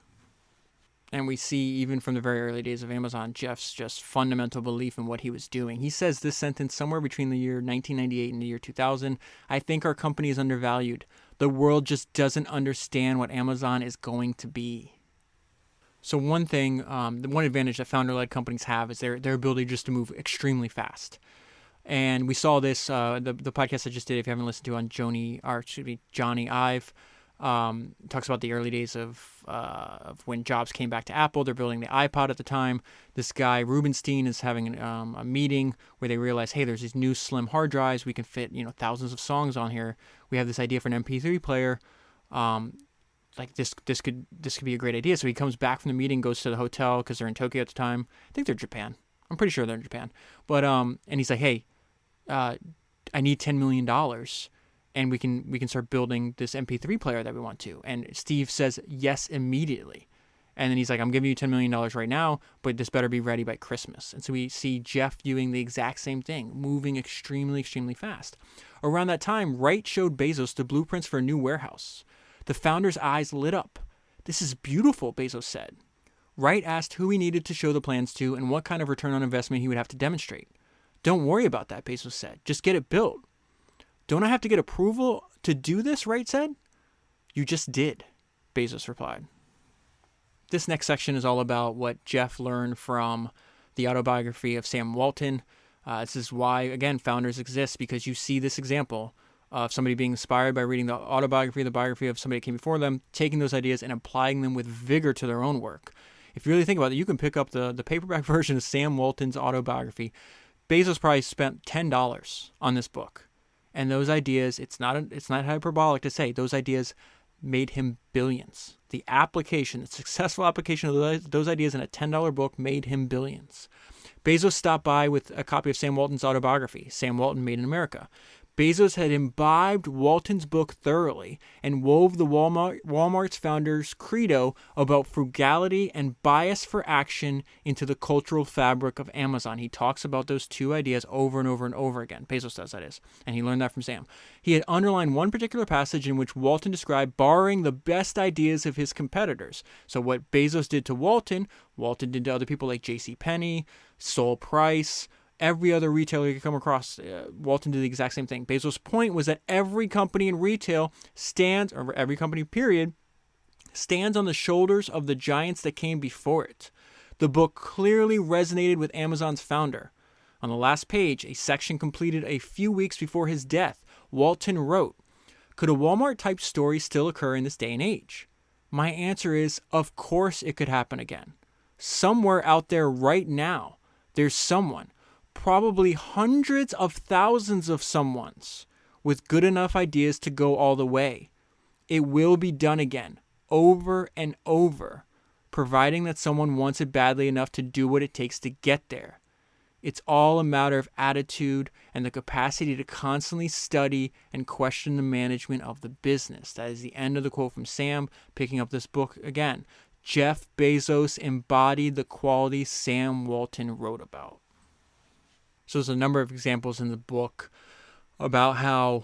And we see, even from the very early days of Amazon, Jeff's just fundamental belief in what he was doing. He says this sentence somewhere between the year 1998 and the year 2000. I think our company is undervalued. The world just doesn't understand what Amazon is going to be. So one thing, the one advantage that founder-led companies have is their ability just to move extremely fast. And we saw this, the podcast I just did, if you haven't listened to, on Johnny Ive, talks about the early days of when Jobs came back to Apple. They're building the iPod at the time. This guy Rubenstein is having a meeting where they realize, hey, there's these new slim hard drives. We can fit thousands of songs on here. We have this idea for an MP3 player. Like this could be a great idea. So he comes back from the meeting, goes to the hotel because they're in Tokyo at the time. I think they're in Japan. I'm pretty sure they're in Japan. But and he's like, hey, I need $10 million. And we can start building this MP3 player that we want to. And Steve says yes immediately. And then he's like, I'm giving you $10 million right now, but this better be ready by Christmas. And so we see Jeff doing the exact same thing, moving extremely, extremely fast. Around that time, Wright showed Bezos the blueprints for a new warehouse. The founder's eyes lit up. This is beautiful, Bezos said. Wright asked who he needed to show the plans to and what kind of return on investment he would have to demonstrate. Don't worry about that, Bezos said. Just get it built. Don't I have to get approval to do this, Wright said. You just did, Bezos replied. This next section is all about what Jeff learned from the autobiography of Sam Walton. This is why, again, founders exist, because you see this example of somebody being inspired by reading the autobiography, the biography of somebody that came before them, taking those ideas and applying them with vigor to their own work. If you really think about it, you can pick up the paperback version of Sam Walton's autobiography. Bezos probably spent $10 on this book. And those ideas, it's not hyperbolic to say, those ideas made him billions. The successful application of those ideas in a $10 book made him billions. Bezos stopped by with a copy of Sam Walton's autobiography, Sam Walton Made in America. Bezos had imbibed Walton's book thoroughly and wove the Walmart's founder's credo about frugality and bias for action into the cultural fabric of Amazon. He talks about those two ideas over and over and over again. Bezos does, that is. And he learned that from Sam. He had underlined one particular passage in which Walton described borrowing the best ideas of his competitors. So what Bezos did to Walton did to other people like J.C. Penney, Sol Price, every other retailer you could come across. Walton did the exact same thing. Bezos' point was that every company in retail or every company period, stands on the shoulders of the giants that came before it. The book clearly resonated with Amazon's founder. On the last page, a section completed a few weeks before his death, Walton wrote, "Could a Walmart-type story still occur in this day and age? My answer is, of course it could happen again. Somewhere out there right now, there's someone, probably hundreds of thousands of someones, with good enough ideas to go all the way. It will be done again, over and over, providing that someone wants it badly enough to do what it takes to get there. It's all a matter of attitude and the capacity to constantly study and question the management of the business." That is the end of the quote from Sam, picking up this book again. Jeff Bezos embodied the qualities Sam Walton wrote about. So there's a number of examples in the book about how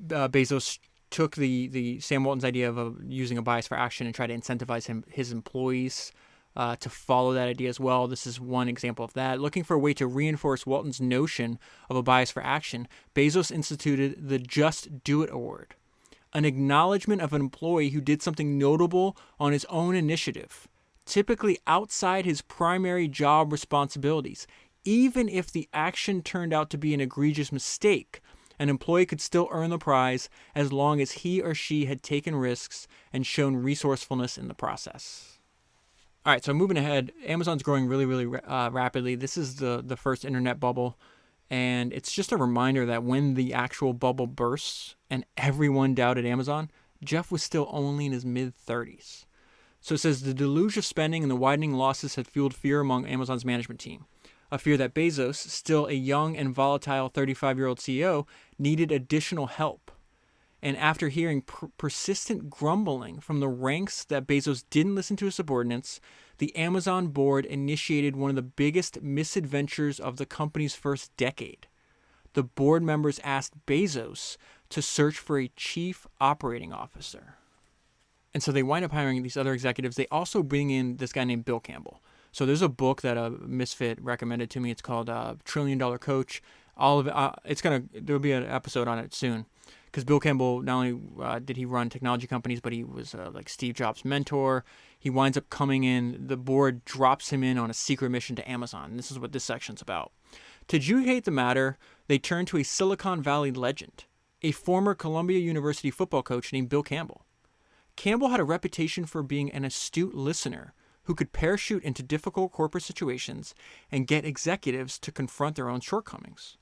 Bezos took the Sam Walton's idea of using a bias for action and tried to incentivize his employees to follow that idea as well. This is one example of that. Looking for a way to reinforce Walton's notion of a bias for action, Bezos instituted the Just Do It Award, an acknowledgement of an employee who did something notable on his own initiative, typically outside his primary job responsibilities. Even if the action turned out to be an egregious mistake, an employee could still earn the prize as long as he or she had taken risks and shown resourcefulness in the process. All right, so moving ahead, Amazon's growing really, really rapidly. This is the first internet bubble, and it's just a reminder that when the actual bubble bursts and everyone doubted Amazon, Jeff was still only in his mid-30s. So it says the deluge of spending and the widening losses had fueled fear among Amazon's management team. A fear that Bezos, still a young and volatile 35-year-old CEO, needed additional help. And after hearing persistent grumbling from the ranks that Bezos didn't listen to his subordinates, the Amazon board initiated one of the biggest misadventures of the company's first decade. The board members asked Bezos to search for a chief operating officer. And so they wind up hiring these other executives. They also bring in this guy named Bill Campbell. So there's a book that a Misfit recommended to me. It's called $1 Trillion Coach. All of it, there'll be an episode on it soon. Because Bill Campbell, not only did he run technology companies, but he was like Steve Jobs' mentor. He winds up coming in. The board drops him in on a secret mission to Amazon. And this is what this section's about. To adjudicate the matter, they turn to a Silicon Valley legend, a former Columbia University football coach named Bill Campbell. Campbell had a reputation for being an astute listener who could parachute into difficult corporate situations and get executives to confront their own shortcomings.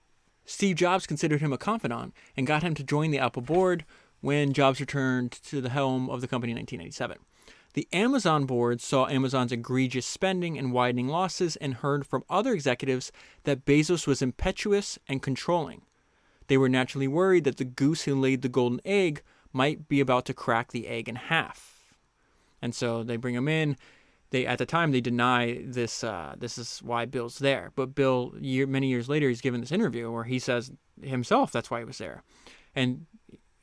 Steve Jobs considered him a confidant and got him to join the Apple board when Jobs returned to the helm of the company in 1997. The Amazon board saw Amazon's egregious spending and widening losses and heard from other executives that Bezos was impetuous and controlling. They were naturally worried that the goose who laid the golden egg might be about to crack the egg in half. And so they bring him in. At the time, they deny this. This is why Bill's there. But Bill, many years later, he's given this interview where he says himself that's why he was there. And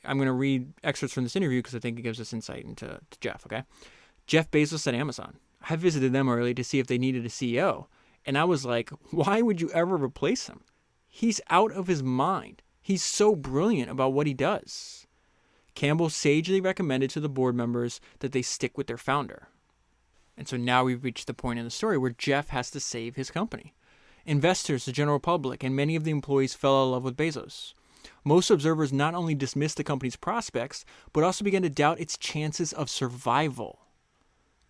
I'm going to read excerpts from this interview because I think it gives us insight into Jeff. Okay, Jeff Bezos at Amazon. I visited them early to see if they needed a CEO, and I was like, why would you ever replace him? He's out of his mind. He's so brilliant about what he does. Campbell sagely recommended to the board members that they stick with their founder. And so now we've reached the point in the story where Jeff has to save his company. Investors, the general public, and many of the employees fell in love with Bezos. Most observers not only dismissed the company's prospects, but also began to doubt its chances of survival.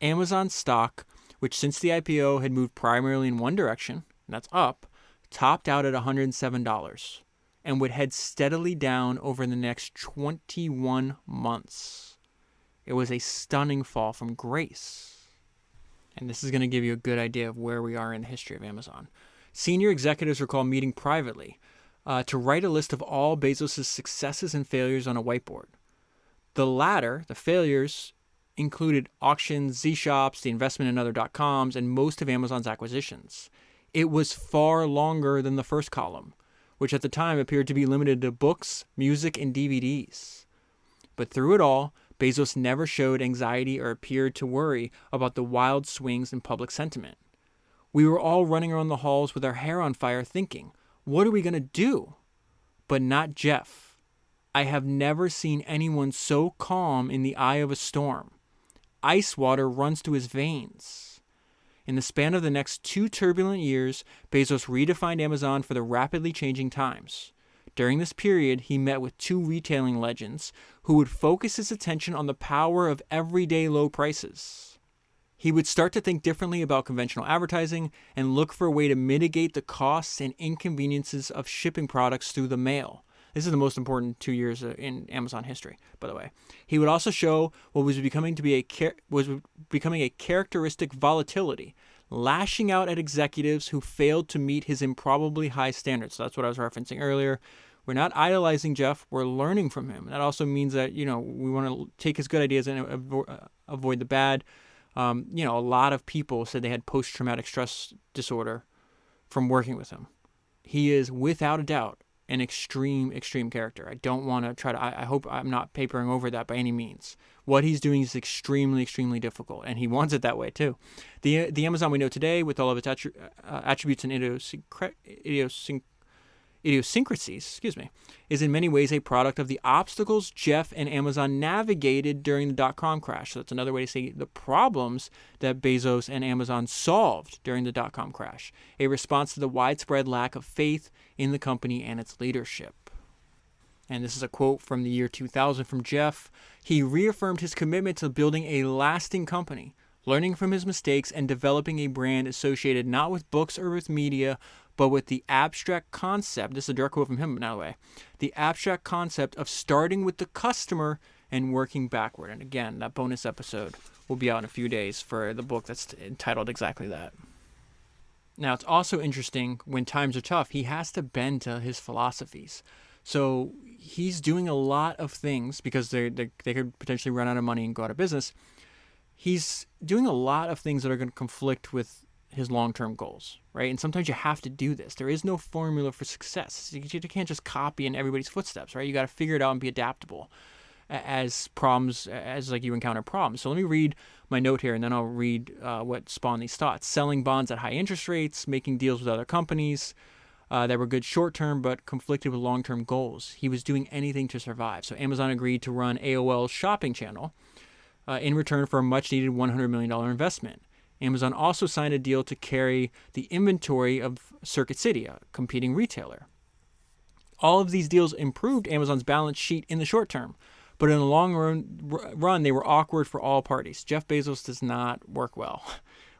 Amazon stock, which since the IPO had moved primarily in one direction, and that's up, topped out at $107 and would head steadily down over the next 21 months. It was a stunning fall from grace. And this is going to give you a good idea of where we are in the history of Amazon. Senior executives recall meeting privately to write a list of all Bezos' successes and failures on a whiteboard. The latter, the failures, included auctions, Z-shops, the investment in other .coms, and most of Amazon's acquisitions. It was far longer than the first column, which at the time appeared to be limited to books, music, and DVDs. But through it all, Bezos never showed anxiety or appeared to worry about the wild swings in public sentiment. We were all running around the halls with our hair on fire thinking, what are we going to do? But not Jeff. I have never seen anyone so calm in the eye of a storm. Ice water runs to his veins. In the span of the next 2 turbulent years, Bezos redefined Amazon for the rapidly changing times. During this period, he met with 2 retailing legends who would focus his attention on the power of everyday low prices. He would start to think differently about conventional advertising and look for a way to mitigate the costs and inconveniences of shipping products through the mail. This is the most important 2 years in Amazon history, by the way. He would also show what was becoming a characteristic volatility, lashing out at executives who failed to meet his improbably high standards. So that's what I was referencing earlier. We're not idolizing Jeff. We're learning from him. That also means that, we want to take his good ideas and avoid the bad. A lot of people said they had post-traumatic stress disorder from working with him. He is, without a doubt, an extreme character. I don't want to I hope I'm not papering over that by any means. What he's doing is extremely difficult, and he wants it that way too. The Amazon we know today, with all of its attributes and idiosyncrasies, is in many ways a product of the obstacles Jeff and Amazon navigated during the .com crash. So that's another way to say the problems that Bezos and Amazon solved during the .com crash, a response to the widespread lack of faith in the company and its leadership. And this is a quote from the year 2000 from Jeff. He reaffirmed his commitment to building a lasting company, learning from his mistakes and developing a brand associated not with books or with media, but with the abstract concept, this is a direct quote from him, by the way, the abstract concept of starting with the customer and working backward. And again, that bonus episode will be out in a few days for the book that's entitled exactly that. Now, it's also interesting when times are tough, he has to bend to his philosophies. So he's doing a lot of things because they could potentially run out of money and go out of business. He's doing a lot of things that are going to conflict with his long-term goals, right? And sometimes you have to do this. There is no formula for success. You can't just copy in everybody's footsteps, right? You got to figure it out and be adaptable as you encounter problems. So let me read my note here, and then I'll read what spawned these thoughts. Selling bonds at high interest rates, making deals with other companies that were good short-term but conflicted with long-term goals. He was doing anything to survive. So Amazon agreed to run AOL's shopping channel in return for a much-needed $100 million investment. Amazon also signed a deal to carry the inventory of Circuit City, a competing retailer. All of these deals improved Amazon's balance sheet in the short term, but in the long run, they were awkward for all parties. Jeff Bezos does not work well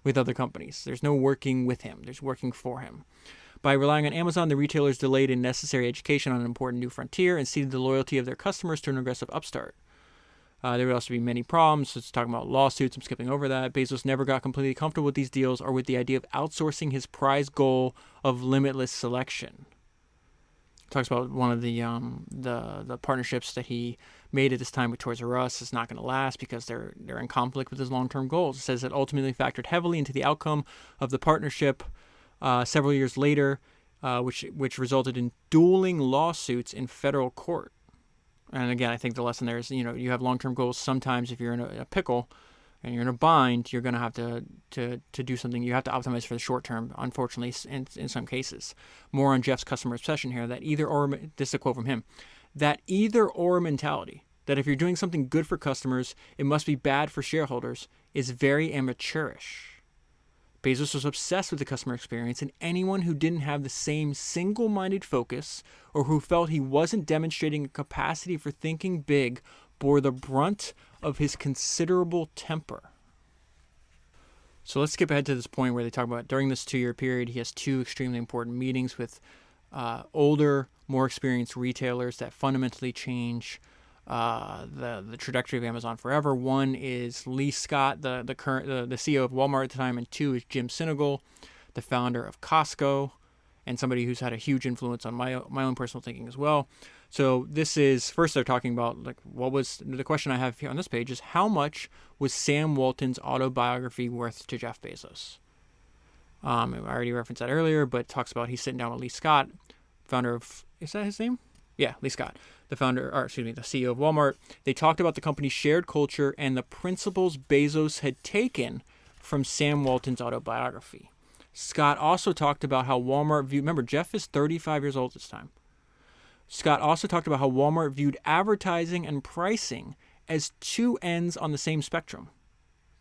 with other companies. There's no working with him. There's working for him. By relying on Amazon, the retailers delayed a necessary education on an important new frontier and ceded the loyalty of their customers to an aggressive upstart. There would also be many problems. So it's talking about lawsuits. I'm skipping over that. Bezos never got completely comfortable with these deals or with the idea of outsourcing his prize goal of limitless selection. Talks about one of the partnerships that he made at this time with Toys R Us is not going to last because they're in conflict with his long-term goals. It says it ultimately factored heavily into the outcome of the partnership several years later, which resulted in dueling lawsuits in federal court. And again, I think the lesson there is, you have long-term goals. Sometimes if you're in a pickle and you're in a bind, you're going to have to do something. You have to optimize for the short term, unfortunately, in some cases. More on Jeff's customer obsession here, that either or, this is a quote from him, that either or mentality, that if you're doing something good for customers, it must be bad for shareholders, is very amateurish. Bezos was obsessed with the customer experience, and anyone who didn't have the same single-minded focus or who felt he wasn't demonstrating a capacity for thinking big bore the brunt of his considerable temper. So let's skip ahead to this point where they talk about during this 2-year period, he has 2 extremely important meetings with older, more experienced retailers that fundamentally change the trajectory of Amazon forever. One is Lee Scott, the CEO of Walmart at the time, and 2 is Jim Sinegal, the founder of Costco. and somebody who's had a huge influence on my own personal thinking as well. So this is, first they're talking about, like, what was, the question I have here on this page is, how much was Sam Walton's autobiography worth to Jeff Bezos? I already referenced that earlier, but it talks about he's sitting down with Lee Scott, founder of, is that his name? Yeah, Lee Scott, the CEO of Walmart. They talked about the company's shared culture and the principles Bezos had taken from Sam Walton's autobiography. Scott also talked about how Walmart viewed, remember, Jeff is 35 years old this time. Scott also talked about how Walmart viewed advertising and pricing as two ends on the same spectrum.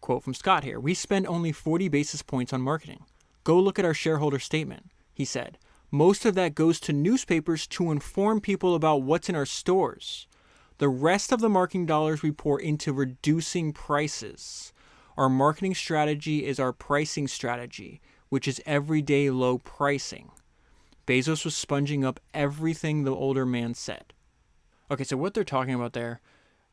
Quote from Scott here, "We spend only 40 basis points on marketing. Go look at our shareholder statement," he said. "Most of that goes to newspapers to inform people about what's in our stores. The rest of the marketing dollars we pour into reducing prices. Our marketing strategy is our pricing strategy, which is everyday low pricing." Bezos was sponging up everything the older man said. Okay, so what they're talking about there,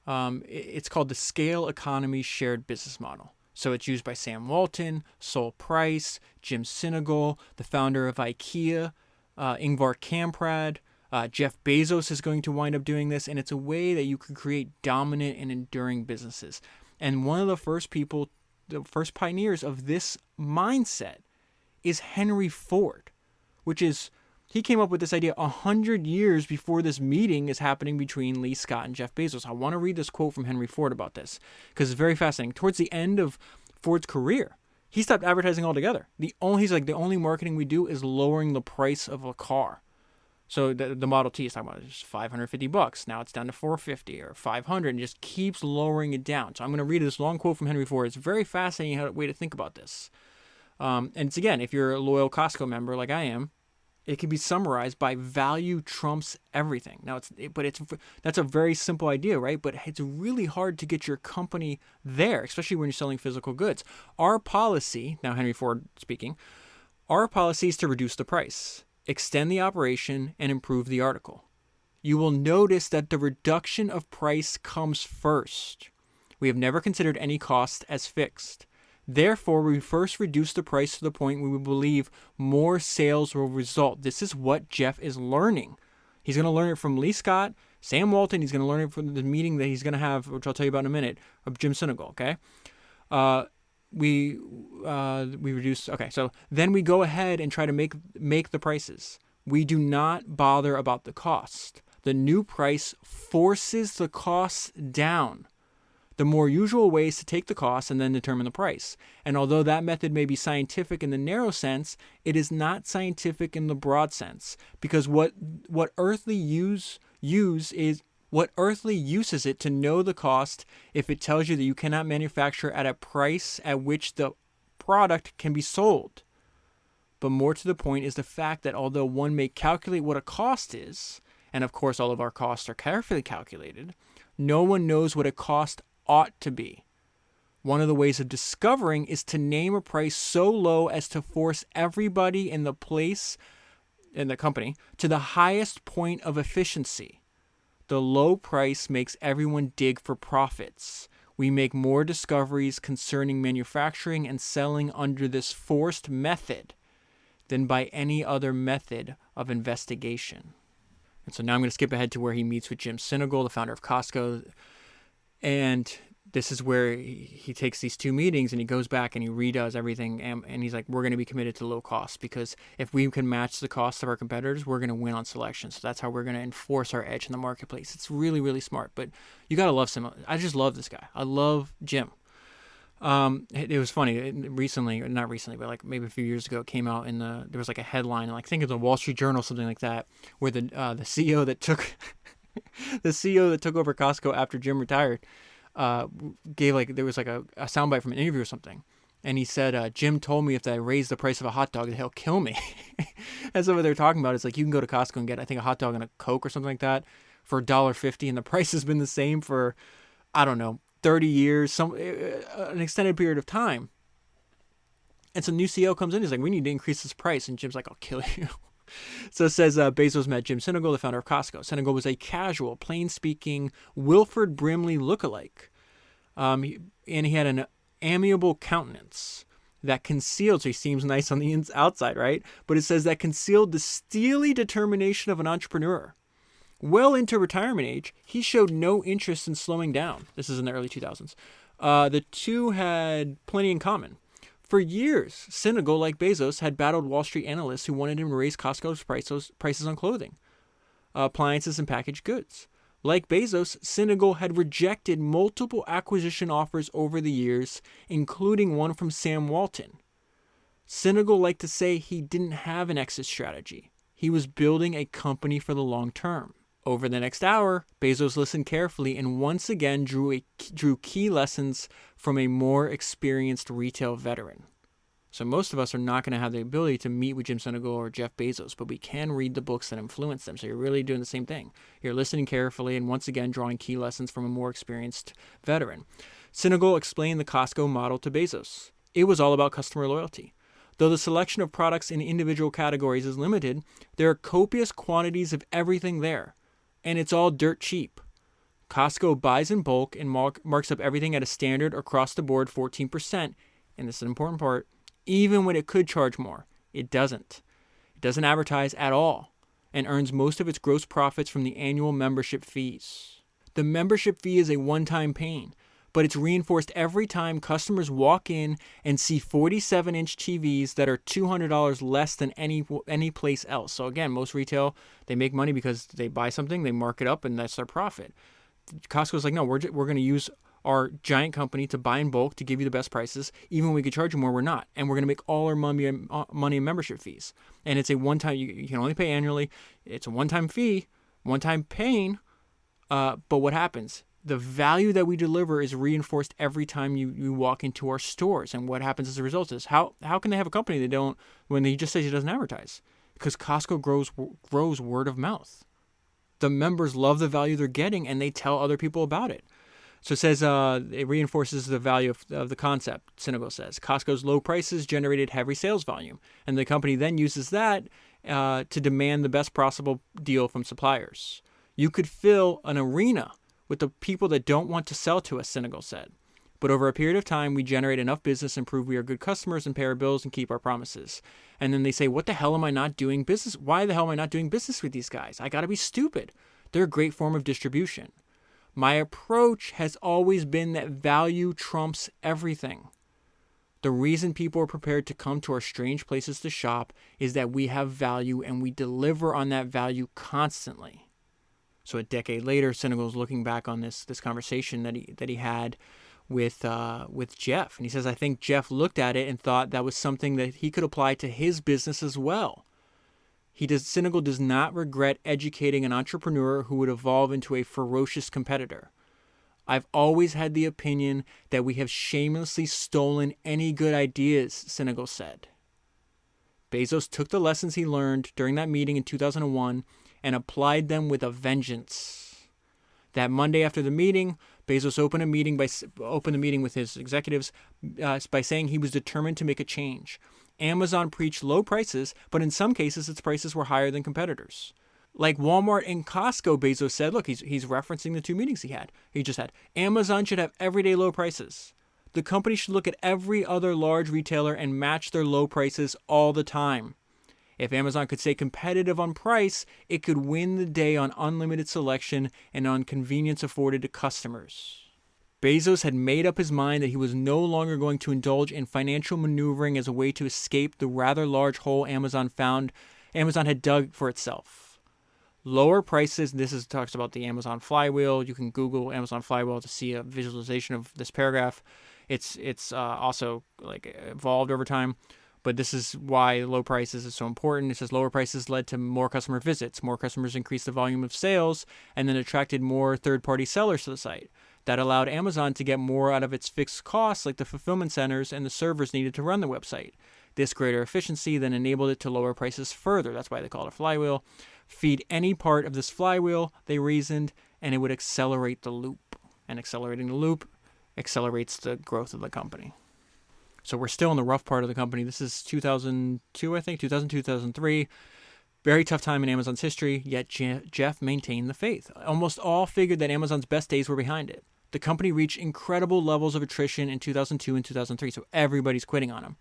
it's called the scale economy shared business model. So it's used by Sam Walton, Sol Price, Jim Sinegal, the founder of IKEA, Ingvar Kamprad. Jeff Bezos is going to wind up doing this, and it's a way that you can create dominant and enduring businesses. And one of the first people, the first pioneers of this mindset is Henry Ford, which is, he came up with this idea 100 years before this meeting is happening between Lee Scott and Jeff Bezos. I want to read this quote from Henry Ford about this because it's very fascinating. Towards the end of Ford's career, he stopped advertising altogether. He's like, the only marketing we do is lowering the price of a car. So the Model T is talking about is $550. Now it's down to $450 or $500, and just keeps lowering it down. So I'm going to read this long quote from Henry Ford. It's very fascinating way to think about this. And it's, again, if you're a loyal Costco member like I am, it can be summarized by value trumps everything. Now, that's a very simple idea, right? But it's really hard to get your company there, especially when you're selling physical goods. Our policy, now Henry Ford speaking, our policy is to reduce the price, extend the operation, and improve the article. You will notice that the reduction of price comes first. We have never considered any cost as fixed. Therefore, we first reduce the price to the point where we believe more sales will result. This is what Jeff is learning. He's going to learn it from Lee Scott, Sam Walton. He's going to learn it from the meeting that he's going to have, which I'll tell you about in a minute, of Jim Sinegal, okay? We reduce, okay, so then we go ahead and try to make the prices. We do not bother about the cost. The new price forces the costs down. The more usual way is to take the cost and then determine the price. And although that method may be scientific in the narrow sense, it is not scientific in the broad sense. Because what earthly uses it to know the cost if it tells you that you cannot manufacture at a price at which the product can be sold. But more to the point is the fact that although one may calculate what a cost is, and of course all of our costs are carefully calculated, no one knows what a cost ought to be. One of the ways of discovering is to name a price so low as to force everybody in the company to the highest point of efficiency. The low price makes everyone dig for profits. We make more discoveries concerning manufacturing and selling under this forced method than by any other method of investigation. And so now I'm going to skip ahead to where he meets with Jim Sinegal, the founder of Costco. And this is where he takes these two meetings and he goes back and he redoes everything. And he's like, we're going to be committed to low cost because if we can match the cost of our competitors, we're going to win on selection. So that's how we're going to enforce our edge in the marketplace. It's really, really smart. But you got to love him. I just love this guy. I love Jim. It was funny not recently, but like maybe a few years ago, it came out there was like a headline, and I think it was a Wall Street Journal, something like that, where the CEO that took over Costco after Jim retired, there was like a soundbite from an interview or something. And he said, Jim told me if I raise the price of a hot dog, he'll kill me. And so what they're talking about is like, you can go to Costco and get, I think, a hot dog and a Coke or something like that for $1.50. And the price has been the same for, I don't know, 30 years, an extended period of time. And so new CEO comes in, he's like, we need to increase this price. And Jim's like, I'll kill you. So it says Bezos met Jim Sinegal, the founder of Costco. Sinegal was a casual, plain-speaking Wilford Brimley lookalike. And he had an amiable countenance. that concealed, so he seems nice on the outside, right? But it says that concealed the steely determination of an entrepreneur. Well into retirement age, he showed no interest in slowing down. This is in the early 2000s. The two had plenty in common. For years, Senegal, like Bezos, had battled Wall Street analysts who wanted him to raise Costco's prices on clothing, appliances, and packaged goods. Like Bezos, Senegal had rejected multiple acquisition offers over the years, including one from Sam Walton. Senegal liked to say he didn't have an exit strategy. He was building a company for the long term. Over the next hour, Bezos listened carefully and once again drew key lessons from a more experienced retail veteran. So most of us are not going to have the ability to meet with Jim Senegal or Jeff Bezos, but we can read the books that influence them. So you're really doing the same thing. You're listening carefully and once again drawing key lessons from a more experienced veteran. Senegal explained the Costco model to Bezos. It was all about customer loyalty. Though the selection of products in individual categories is limited, there are copious quantities of everything there. And it's all dirt cheap. Costco buys in bulk and marks up everything at a standard across-the-board 14%, and this is an important part, even when it could charge more. It doesn't. It doesn't advertise at all and earns most of its gross profits from the annual membership fees. The membership fee is a one-time pain, but it's reinforced every time customers walk in and see 47-inch TVs that are $200 less than any place else. So again, most retail, they make money because they buy something, they mark it up, and that's their profit. Costco's like, no, we're going to use our giant company to buy in bulk to give you the best prices. Even when we could charge you more, we're not. And we're going to make all our money in membership fees. And it's a one-time, you can only pay annually. It's a one-time fee, one-time pain. But what happens? The value that we deliver is reinforced every time you walk into our stores. And what happens as a result is, how can they have a company that don't, when he just says he doesn't advertise? Because Costco grows word of mouth. The members love the value they're getting and they tell other people about it. So it says it reinforces the value of the concept, Senegal says. Costco's low prices generated heavy sales volume. And the company then uses that to demand the best possible deal from suppliers. You could fill an arena with the people that don't want to sell to us, Senegal said. But over a period of time, we generate enough business and prove we are good customers and pay our bills and keep our promises. And then they say, what the hell am I not doing business? Why the hell am I not doing business with these guys? I got to be stupid. They're a great form of distribution. My approach has always been that value trumps everything. The reason people are prepared to come to our strange places to shop is that we have value and we deliver on that value constantly. So a decade later, Senegal's looking back on this conversation that he had with Jeff, and he says, I think Jeff looked at it and thought that was something that he could apply to his business as well. Senegal does not regret educating an entrepreneur who would evolve into a ferocious competitor. I've always had the opinion that we have shamelessly stolen any good ideas, Senegal said. Bezos took the lessons he learned during that meeting in 2001 and applied them with a vengeance. That Monday after the meeting, Bezos opened the meeting with his executives by saying he was determined to make a change. Amazon preached low prices, but in some cases its prices were higher than competitors. Like Walmart and Costco, Bezos said, look, he's referencing the two meetings he just had. Amazon should have everyday low prices. The company should look at every other large retailer and match their low prices all the time. If Amazon could stay competitive on price, it could win the day on unlimited selection and on convenience afforded to customers. Bezos had made up his mind that he was no longer going to indulge in financial maneuvering as a way to escape the rather large hole Amazon had dug for itself. Lower prices, talks about the Amazon flywheel. You can Google Amazon flywheel to see a visualization of this paragraph. It's also evolved over time. But this is why low prices is so important. It says lower prices led to more customer visits. More customers increased the volume of sales and then attracted more third-party sellers to the site. That allowed Amazon to get more out of its fixed costs, like the fulfillment centers and the servers needed to run the website. This greater efficiency then enabled it to lower prices further. That's why they call it a flywheel. Feed any part of this flywheel, they reasoned, and it would accelerate the loop. And accelerating the loop accelerates the growth of the company. So we're still in the rough part of the company. This is 2002, I think, 2002, 2003. Very tough time in Amazon's history, yet Jeff maintained the faith. Almost all figured that Amazon's best days were behind it. The company reached incredible levels of attrition in 2002 and 2003, so everybody's quitting on him.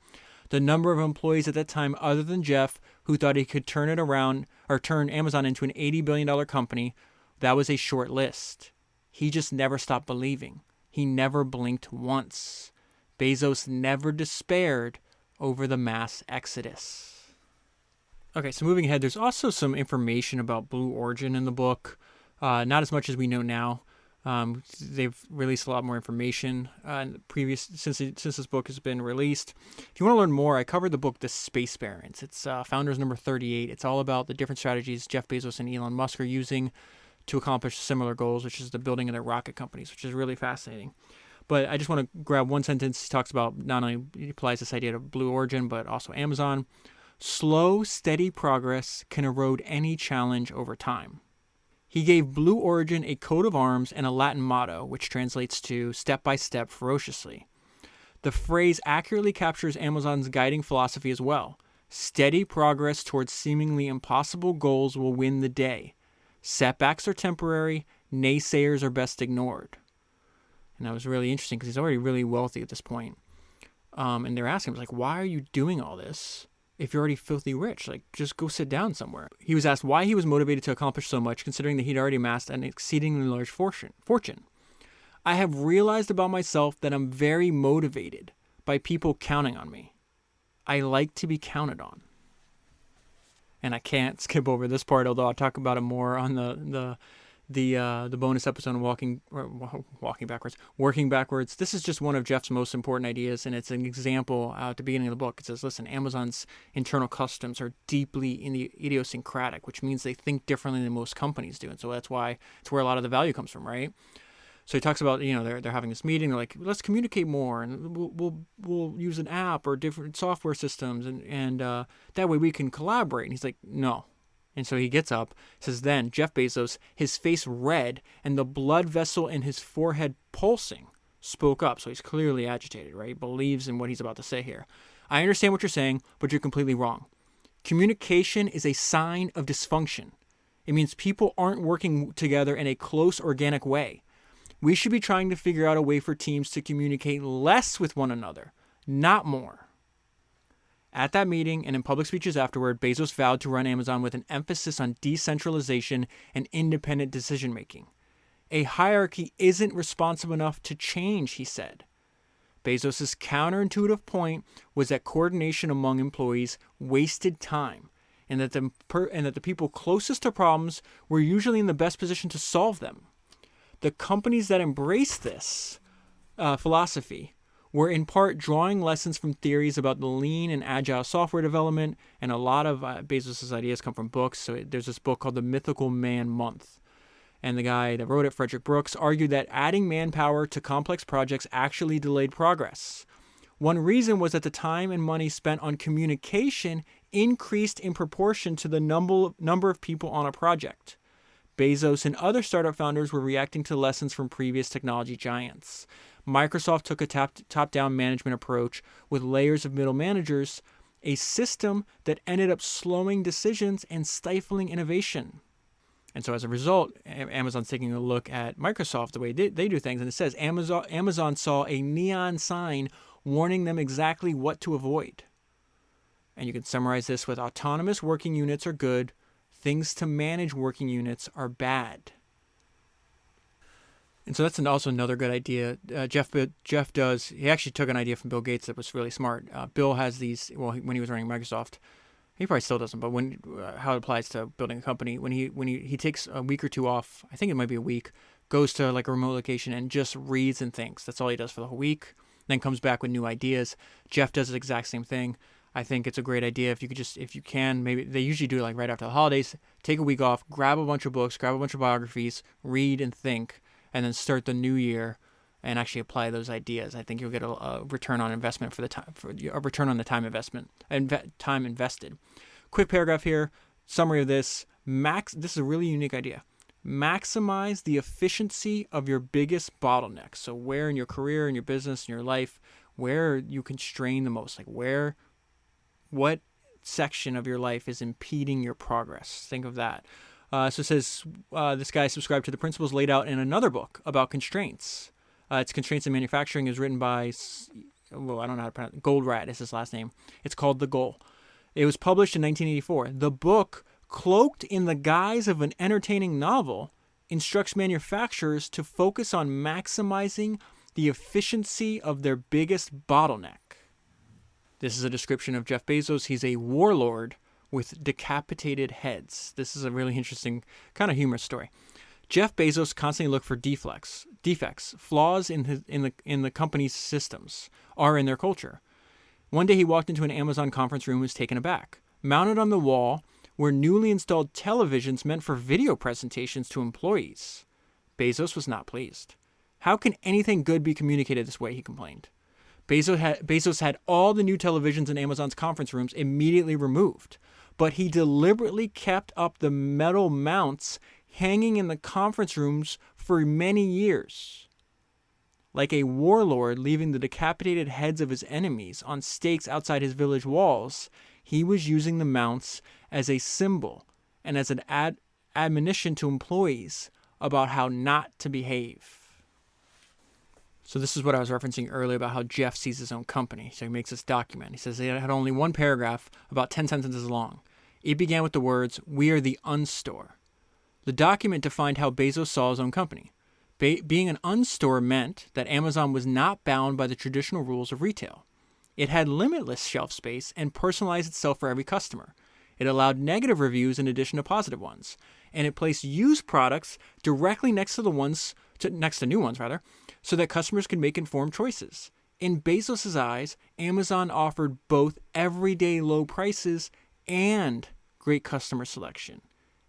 The number of employees at that time, other than Jeff, who thought he could turn it around or turn Amazon into an $80 billion company, that was a short list. He just never stopped believing. He never blinked once. Bezos never despaired over the mass exodus. Okay, so moving ahead, there's also some information about Blue Origin in the book. Not as much as we know now. They've released a lot more information since this book has been released. If you want to learn more, I covered the book The Space Barons. It's Founders number 38. It's all about the different strategies Jeff Bezos and Elon Musk are using to accomplish similar goals, which is the building of their rocket companies, which is really fascinating. But I just want to grab one sentence. He talks about not only he applies this idea to Blue Origin, but also Amazon. Slow, steady progress can erode any challenge over time. He gave Blue Origin a coat of arms and a Latin motto, which translates to step by step ferociously. The phrase accurately captures Amazon's guiding philosophy as well. Steady progress towards seemingly impossible goals will win the day. Setbacks are temporary, naysayers are best ignored. And that was really interesting because he's already really wealthy at this point. And they're asking him, like, why are you doing all this if you're already filthy rich? Like, just go sit down somewhere. He was asked why he was motivated to accomplish so much, considering that he'd already amassed an exceedingly large fortune. I have realized about myself that I'm very motivated by people counting on me. I like to be counted on. And I can't skip over this part, although I'll talk about it more on the bonus episode on working backwards. This is just one of Jeff's most important ideas, and it's an example at the beginning of the book. It says, listen, Amazon's internal customs are deeply idiosyncratic, which means they think differently than most companies do. And so that's why it's where a lot of the value comes from, right? So he talks about, they're having this meeting. They're like, let's communicate more, and we'll use an app or different software systems, and that way we can collaborate. And he's like, no. And so he gets up, says, then Jeff Bezos, his face red and the blood vessel in his forehead pulsing, spoke up. So he's clearly agitated, right? He believes in what he's about to say here. I understand what you're saying, but you're completely wrong. Communication is a sign of dysfunction. It means people aren't working together in a close, organic way. We should be trying to figure out a way for teams to communicate less with one another, not more. At that meeting and in public speeches afterward, Bezos vowed to run Amazon with an emphasis on decentralization and independent decision-making. A hierarchy isn't responsive enough to change, he said. Bezos' counterintuitive point was that coordination among employees wasted time, and that the people closest to problems were usually in the best position to solve them. The companies that embraced this philosophy were in part drawing lessons from theories about the lean and agile software development, and a lot of Bezos' ideas come from books. So there's this book called The Mythical Man Month. And the guy that wrote it, Frederick Brooks, argued that adding manpower to complex projects actually delayed progress. One reason was that the time and money spent on communication increased in proportion to the number of people on a project. Bezos and other startup founders were reacting to lessons from previous technology giants. Microsoft took a top-down management approach with layers of middle managers, a system that ended up slowing decisions and stifling innovation. And so as a result, Amazon's taking a look at Microsoft, the way they do things, and it says Amazon saw a neon sign warning them exactly what to avoid. And you can summarize this with autonomous working units are good, things to manage working units are bad. And so that's also another good idea. Jeff he actually took an idea from Bill Gates that was really smart. Bill has these, when he was running Microsoft, he probably still doesn't, but how it applies to building a company, when he takes a week or two off, I think it might be a week, goes to like a remote location and just reads and thinks. That's all he does for the whole week, then comes back with new ideas. Jeff does the exact same thing. I think it's a great idea if you can, maybe they usually do it like right after the holidays, take a week off, grab a bunch of books, grab a bunch of biographies, read and think, and then start the new year and actually apply those ideas. I think you'll get a return on investment a return on the time investment and time invested. Quick paragraph here, summary of this. This is a really unique idea. Maximize the efficiency of your biggest bottlenecks. So where in your career, in your business, in your life, where you constrain the most, like what section of your life is impeding your progress? Think of that. So it says this guy subscribed to the principles laid out in another book about constraints. Its Constraints in Manufacturing is written by, I don't know how to pronounce it. Goldratt is his last name. It's called The Goal. It was published in 1984. The book, cloaked in the guise of an entertaining novel, instructs manufacturers to focus on maximizing the efficiency of their biggest bottleneck. This is a description of Jeff Bezos. He's a warlord with decapitated heads. This is a really interesting, kind of humorous story. Jeff Bezos constantly looked for defects, flaws in the company's systems, or in their culture. One day he walked into an Amazon conference room and was taken aback. Mounted on the wall were newly installed televisions meant for video presentations to employees. Bezos was not pleased. How can anything good be communicated this way, he complained. Bezos had all the new televisions in Amazon's conference rooms immediately removed, but he deliberately kept up the metal mounts hanging in the conference rooms for many years. Like a warlord leaving the decapitated heads of his enemies on stakes outside his village walls, he was using the mounts as a symbol and as an admonition to employees about how not to behave. So this is what I was referencing earlier about how Jeff sees his own company. So he makes this document. He says it had only one paragraph, about 10 sentences long. It began with the words, "We are the unstore." The document defined how Bezos saw his own company. Being an unstore meant that Amazon was not bound by the traditional rules of retail. It had limitless shelf space and personalized itself for every customer. It allowed negative reviews in addition to positive ones, and it placed used products directly next to new ones, so that customers could make informed choices. In Bezos' eyes, Amazon offered both everyday low prices and great customer selection.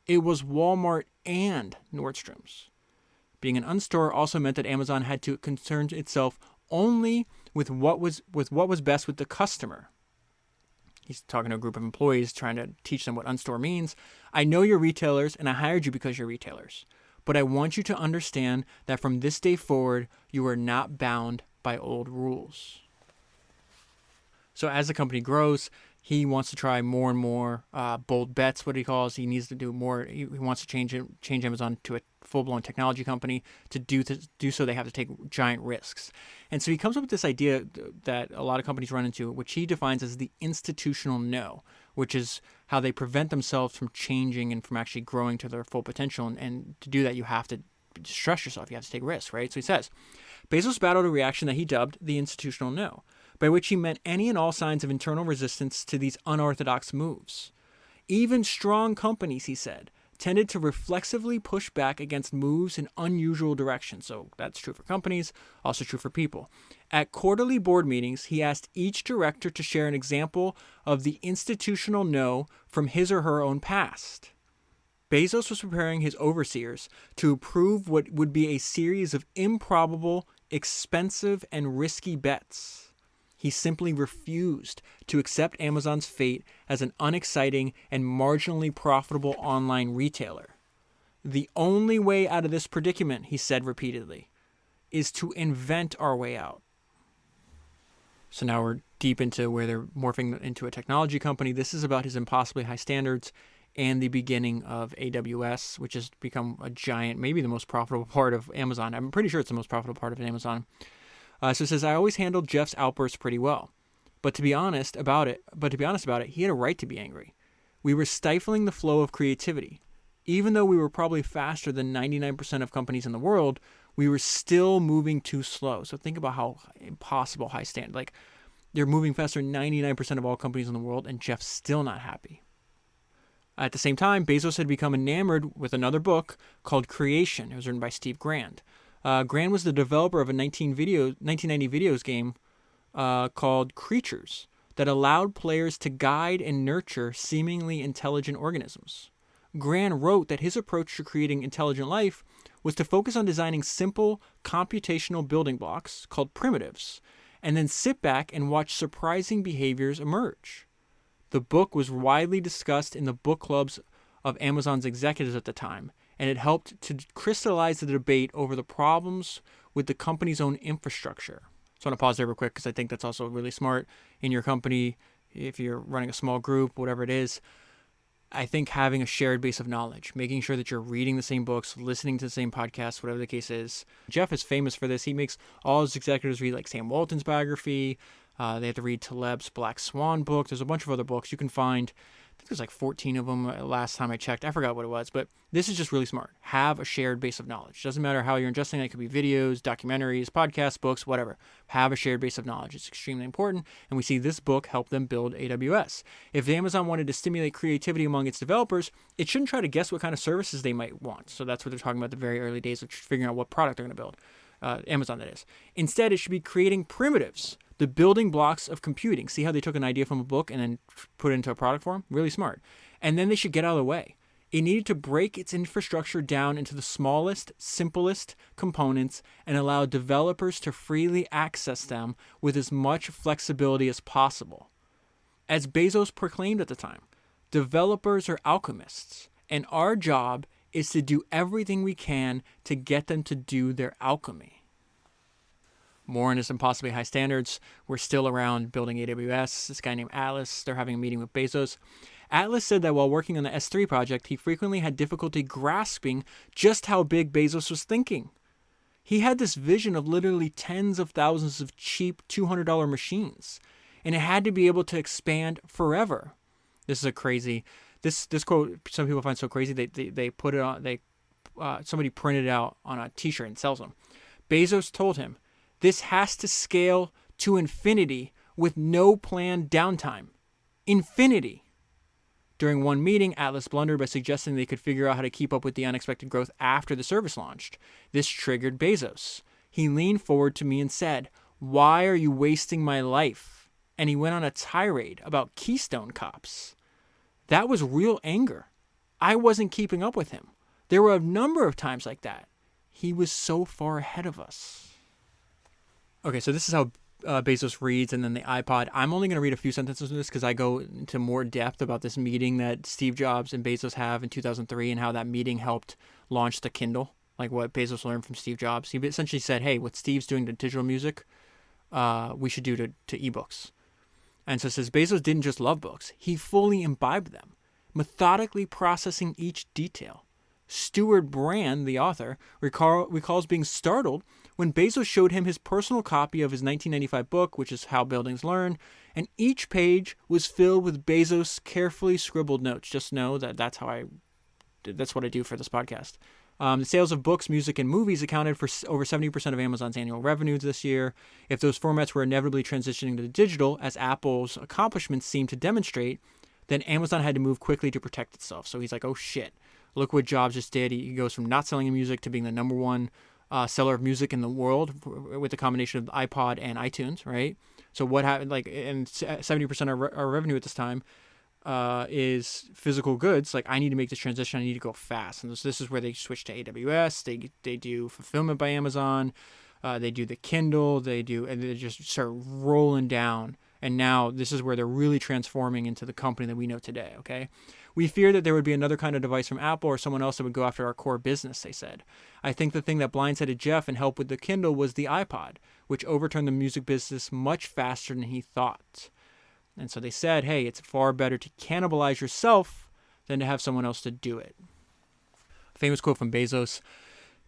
It was Walmart and Nordstrom's. Being an unstore also meant that Amazon had to concern itself only with what was best with the customer. He's talking to a group of employees, trying to teach them what unstore means. I know you're retailers, and I hired you because you're retailers. But I want you to understand that from this day forward, you are not bound by old rules. So as the company grows, he wants to try more and more bold bets, what he calls. He needs to do more. He wants to change Amazon to a full-blown technology company. To do so, they have to take giant risks. And so he comes up with this idea that a lot of companies run into, which he defines as the institutional no, which is how they prevent themselves from changing and from actually growing to their full potential. And to do that, you have to stress yourself. You have to take risks, right? So he says, Bezos battled a reaction that he dubbed the institutional no, by which he meant any and all signs of internal resistance to these unorthodox moves. Even strong companies, he said, tended to reflexively push back against moves in unusual directions. So that's true for companies, also true for people. At quarterly board meetings, he asked each director to share an example of the institutional no from his or her own past. Bezos was preparing his overseers to approve what would be a series of improbable, expensive, and risky bets. He simply refused to accept Amazon's fate as an unexciting and marginally profitable online retailer. The only way out of this predicament, he said repeatedly, is to invent our way out. So now we're deep into where they're morphing into a technology company. This is about his impossibly high standards and the beginning of AWS, which has become a giant, maybe the most profitable part of Amazon. I'm pretty sure it's the most profitable part of Amazon. So it says, I always handled Jeff's outbursts pretty well. But to be honest about it, he had a right to be angry. We were stifling the flow of creativity. Even though we were probably faster than 99% of companies in the world, we were still moving too slow. So think about how impossible high standard. Like, they're moving faster than 99% of all companies in the world, and Jeff's still not happy. At the same time, Bezos had become enamored with another book called Creation. It was written by Steve Grand. Grand was the developer of a 1990 videos game called Creatures that allowed players to guide and nurture seemingly intelligent organisms. Grand wrote that his approach to creating intelligent life was to focus on designing simple computational building blocks called primitives, and then sit back and watch surprising behaviors emerge. The book was widely discussed in the book clubs of Amazon's executives at the time, and it helped to crystallize the debate over the problems with the company's own infrastructure. So I want to pause there real quick because I think that's also really smart in your company, if you're running a small group, whatever it is. I think having a shared base of knowledge, making sure that you're reading the same books, listening to the same podcasts, whatever the case is. Jeff is famous for this. He makes all his executives read like Sam Walton's biography. They have to read Taleb's Black Swan book. There's a bunch of other books you can find. I think there's like 14 of them last time I checked. I forgot what it was, but this is just really smart. Have a shared base of knowledge. Doesn't matter how you're ingesting it. It could be videos, documentaries, podcasts, books, whatever. Have a shared base of knowledge. It's extremely important, and we see this book help them build AWS. If Amazon wanted to stimulate creativity among its developers, it shouldn't try to guess what kind of services they might want. So that's what they're talking about the very early days of figuring out what product they're going to build. Amazon, that is. Instead, it should be creating primitives, the building blocks of computing. See how they took an idea from a book and then put it into a product form? Really smart. And then they should get out of the way. It needed to break its infrastructure down into the smallest, simplest components and allow developers to freely access them with as much flexibility as possible. As Bezos proclaimed at the time, developers are alchemists, and our job is to do everything we can to get them to do their alchemy. More on his impossibly high standards. We're still around building AWS. This guy named Atlas, they're having a meeting with Bezos. Atlas said that while working on the S3 project, he frequently had difficulty grasping just how big Bezos was thinking. He had this vision of literally tens of thousands of cheap $200 machines, and it had to be able to expand forever. This is a crazy... This quote some people find so crazy they put it on somebody printed it out on a t-shirt and sells them. Bezos told him, "This has to scale to infinity with no planned downtime. Infinity." During one meeting, Atlas blundered by suggesting they could figure out how to keep up with the unexpected growth after the service launched. This triggered Bezos. He leaned forward to me and said, "Why are you wasting my life?" And he went on a tirade about Keystone Cops. That was real anger. I wasn't keeping up with him. There were a number of times like that. He was so far ahead of us. Okay, so this is how Bezos reads, and then the iPod. I'm only going to read a few sentences of this because I go into more depth about this meeting that Steve Jobs and Bezos have in 2003 and how that meeting helped launch the Kindle, like what Bezos learned from Steve Jobs. He essentially said, hey, what Steve's doing to digital music, we should do to ebooks. And so it says Bezos didn't just love books. He fully imbibed them, methodically processing each detail. Stuart Brand, the author, recalls being startled when Bezos showed him his personal copy of his 1995 book, which is How Buildings Learn, and each page was filled with Bezos' carefully scribbled notes. Just know that that's what I do for this podcast. The sales of books, music, and movies accounted for over 70% of Amazon's annual revenues this year. If those formats were inevitably transitioning to digital, as Apple's accomplishments seem to demonstrate, then Amazon had to move quickly to protect itself. So he's like, oh shit, look what Jobs just did. He goes from not selling music to being the number one seller of music in the world with the combination of iPod and iTunes, right? So what happened, and 70% of our revenue at this time is physical goods. Like, I need to make this transition. I need to go fast. And this is where they switch to AWS. They do fulfillment by Amazon. They do the Kindle. And they just start rolling down. And now this is where they're really transforming into the company that we know today, okay? We fear that there would be another kind of device from Apple or someone else that would go after our core business, they said. I think the thing that blindsided Jeff and helped with the Kindle was the iPod, which overturned the music business much faster than he thought. And so they said, hey, it's far better to cannibalize yourself than to have someone else to do it. A famous quote from Bezos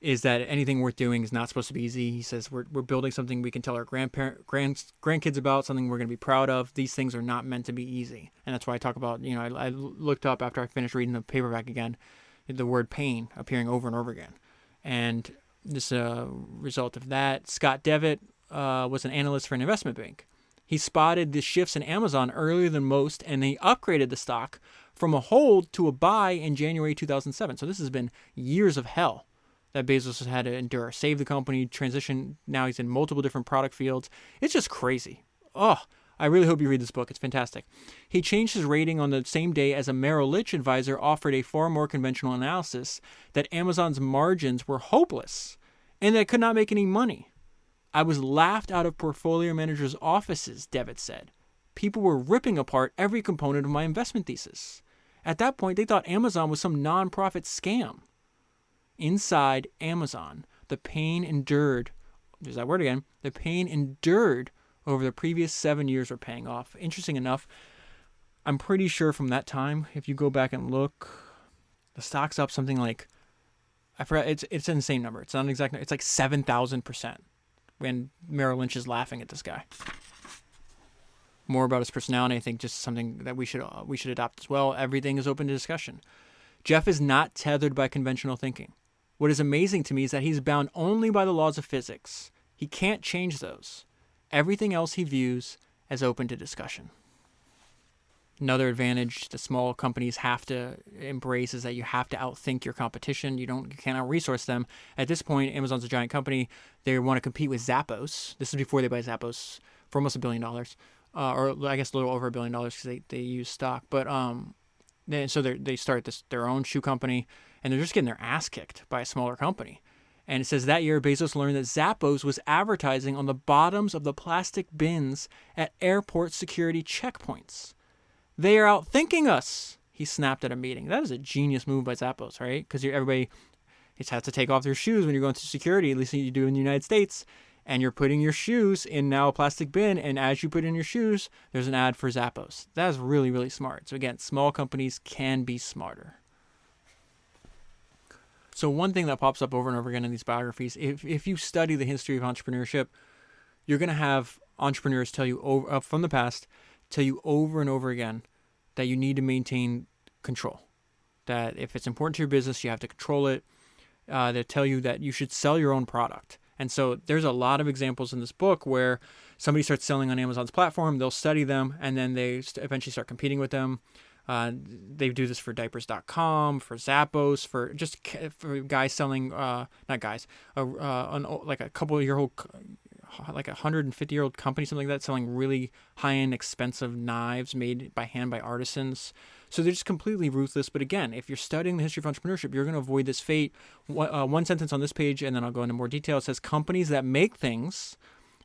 is that anything worth doing is not supposed to be easy. He says, we're building something we can tell our grandkids about, something we're going to be proud of. These things are not meant to be easy. And that's why I talk about, I looked up after I finished reading the paperback again, the word pain appearing over and over again. And this result of that, Scott Devitt was an analyst for an investment bank. He spotted the shifts in Amazon earlier than most, and they upgraded the stock from a hold to a buy in January 2007. So this has been years of hell that Bezos has had to endure. Save the company, transition. Now he's in multiple different product fields. It's just crazy. Oh, I really hope you read this book. It's fantastic. He changed his rating on the same day as a Merrill Lynch advisor offered a far more conventional analysis that Amazon's margins were hopeless and that it could not make any money. I was laughed out of portfolio managers' offices, Devitt said. People were ripping apart every component of my investment thesis. At that point, they thought Amazon was some non-profit scam. Inside Amazon, the pain endured, there's that word again, the pain endured over the previous 7 years were paying off. Interesting enough, I'm pretty sure from that time, if you go back and look, the stock's up something like, I forgot, it's an insane number. It's not an exact number. It's like 7,000% when Merrill Lynch is laughing at this guy. More about his personality, I think, just something that we should adopt as well. Everything is open to discussion. Jeff is not tethered by conventional thinking. What is amazing to me is that he's bound only by the laws of physics. He can't change those. Everything else he views as open to discussion. Another advantage the small companies have to embrace is that you have to outthink your competition. You cannot resource them. At this point, Amazon's a giant company. They want to compete with Zappos. This is before they buy Zappos for almost $1 billion, or I guess a little over $1 billion because they use stock. But so they start their own shoe company, and they're just getting their ass kicked by a smaller company. And it says that year, Bezos learned that Zappos was advertising on the bottoms of the plastic bins at airport security checkpoints. They are outthinking us, he snapped at a meeting. That is a genius move by Zappos, right? Because everybody has to take off their shoes when you're going through security, at least you do in the United States, and you're putting your shoes in now a plastic bin, and as you put in your shoes, there's an ad for Zappos. That is really, really smart. So again, small companies can be smarter. So one thing that pops up over and over again in these biographies, if you study the history of entrepreneurship, you're going to have entrepreneurs tell you from the past, tell you over and over again that you need to maintain control. That if it's important to your business, you have to control it. They tell you that you should sell your own product. And so there's a lot of examples in this book where somebody starts selling on Amazon's platform, they'll study them, and then they eventually start competing with them. They do this for diapers.com, for Zappos, for guys selling, not guys, like a couple-year-old, like a 150-year-old company, something like that, selling really high-end, expensive knives made by hand by artisans. So they're just completely ruthless. But again, if you're studying the history of entrepreneurship, you're going to avoid this fate. One sentence on this page, and then I'll go into more detail. It says, companies that make things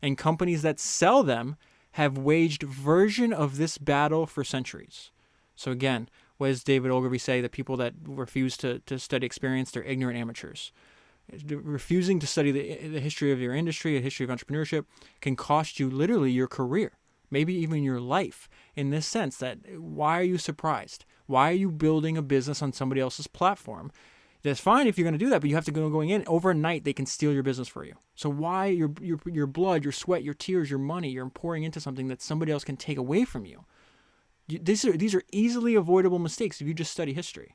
and companies that sell them have waged version of this battle for centuries. So again, what does David Ogilvy say? That people that refuse to study experience, they're ignorant amateurs. Refusing to study the history of your industry, the history of entrepreneurship, can cost you literally your career, maybe even your life, in this sense that why are you surprised? Why are you building a business on somebody else's platform? That's fine if you're going to do that, but you have to go going in. Overnight, they can steal your business for you. So why your blood, your sweat, your tears, your money, you're pouring into something that somebody else can take away from you? These are easily avoidable mistakes if you just study history.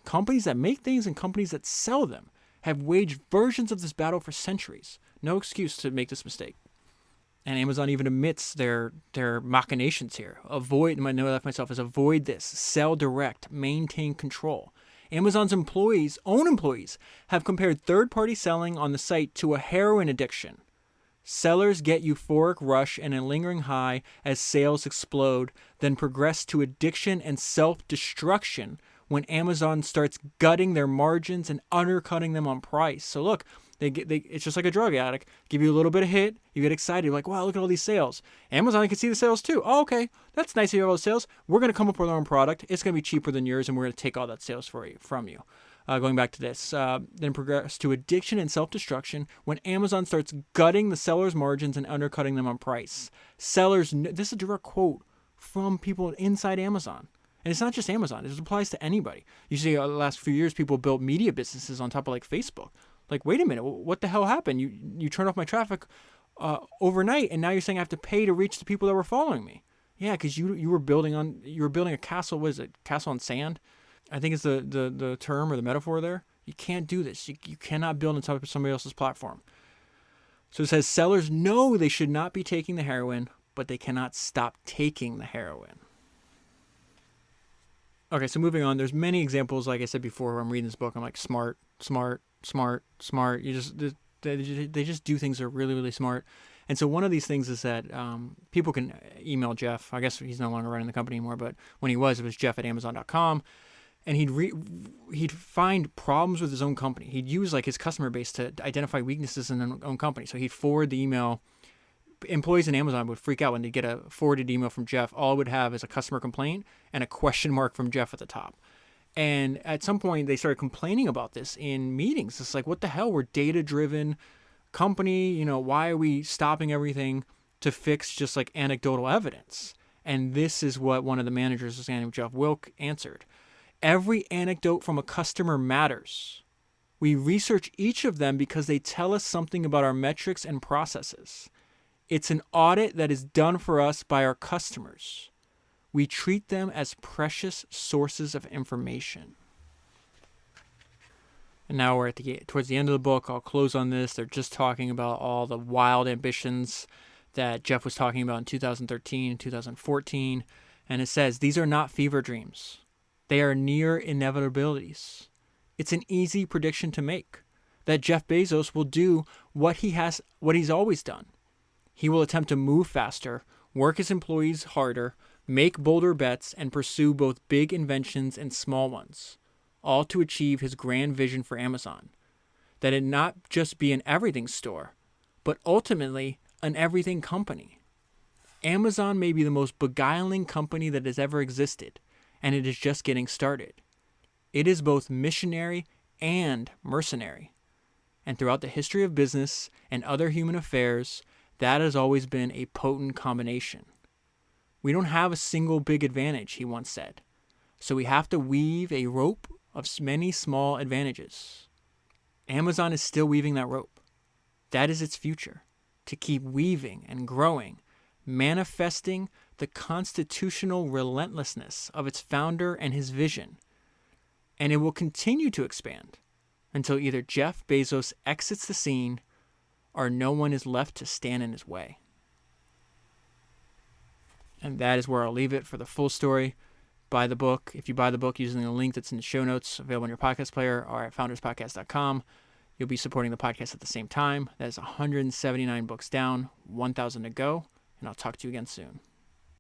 Companies that make things and companies that sell them have waged versions of this battle for centuries. No excuse to make this mistake. And Amazon even admits their machinations here. Avoid this. Sell direct. Maintain control. Amazon's own employees, have compared third-party selling on the site to a heroin addiction. Sellers get euphoric rush and a lingering high as sales explode, then progress to addiction and self-destruction when Amazon starts gutting their margins and undercutting them on price. So look, it's just like a drug addict. Give you a little bit of hit, you get excited, you're like, wow, look at all these sales. Amazon can see the sales too. Oh, okay, that's nice you have all the sales. We're going to come up with our own product. It's going to be cheaper than yours, and we're going to take all that sales from you. Going back to this, then progress to addiction and self-destruction when Amazon starts gutting the seller's margins and undercutting them on price. This is a direct quote from people inside Amazon. And it's not just Amazon. It applies to anybody. You see, the last few years, people built media businesses on top of like Facebook. Like, wait a minute, what the hell happened? You turned off my traffic overnight, and now you're saying I have to pay to reach the people that were following me. Yeah, because you were building a castle. What is it? Castle on sand? I think it's the term or the metaphor there. You can't do this. You cannot build on top of somebody else's platform. So it says sellers know they should not be taking the heroin, but they cannot stop taking the heroin. Okay, so moving on. There's many examples, like I said before, when I'm reading this book. I'm like, smart. They just do things that are really, really smart. And so one of these things is that people can email Jeff. I guess he's no longer running the company anymore, but when he was, it was jeff@amazon.com. And he'd find problems with his own company. He'd use like his customer base to identify weaknesses in their own company. So he'd forward the email. Employees in Amazon would freak out when they get a forwarded email from Jeff. All it would have is a customer complaint and a question mark from Jeff at the top. And at some point, they started complaining about this in meetings. It's like, what the hell? We're data-driven company. Why are we stopping everything to fix just like anecdotal evidence? And this is what one of the managers, a guy named Jeff Wilk, answered. Every anecdote from a customer matters. We research each of them because they tell us something about our metrics and processes. It's an audit that is done for us by our customers. We treat them as precious sources of information. And now we're towards the end of the book. I'll close on this. They're just talking about all the wild ambitions that Jeff was talking about in 2013 and 2014. And it says, these are not fever dreams. They are near inevitabilities. It's an easy prediction to make that Jeff Bezos will do what he's always done. He will attempt to move faster, work his employees harder, make bolder bets, and pursue both big inventions and small ones, all to achieve his grand vision for Amazon, that it not just be an everything store, but ultimately an everything company. Amazon may be the most beguiling company that has ever existed, and it is just getting started. It is both missionary and mercenary. And throughout the history of business and other human affairs, that has always been a potent combination. We don't have a single big advantage, he once said. So we have to weave a rope of many small advantages. Amazon is still weaving that rope. That is its future, to keep weaving and growing, manifesting the constitutional relentlessness of its founder and his vision. And it will continue to expand until either Jeff Bezos exits the scene or no one is left to stand in his way. And that is where I'll leave it for the full story. Buy the book. If you buy the book using the link that's in the show notes, available on your podcast player or at founderspodcast.com, you'll be supporting the podcast at the same time. That is 179 books down, 1,000 to go, and I'll talk to you again soon.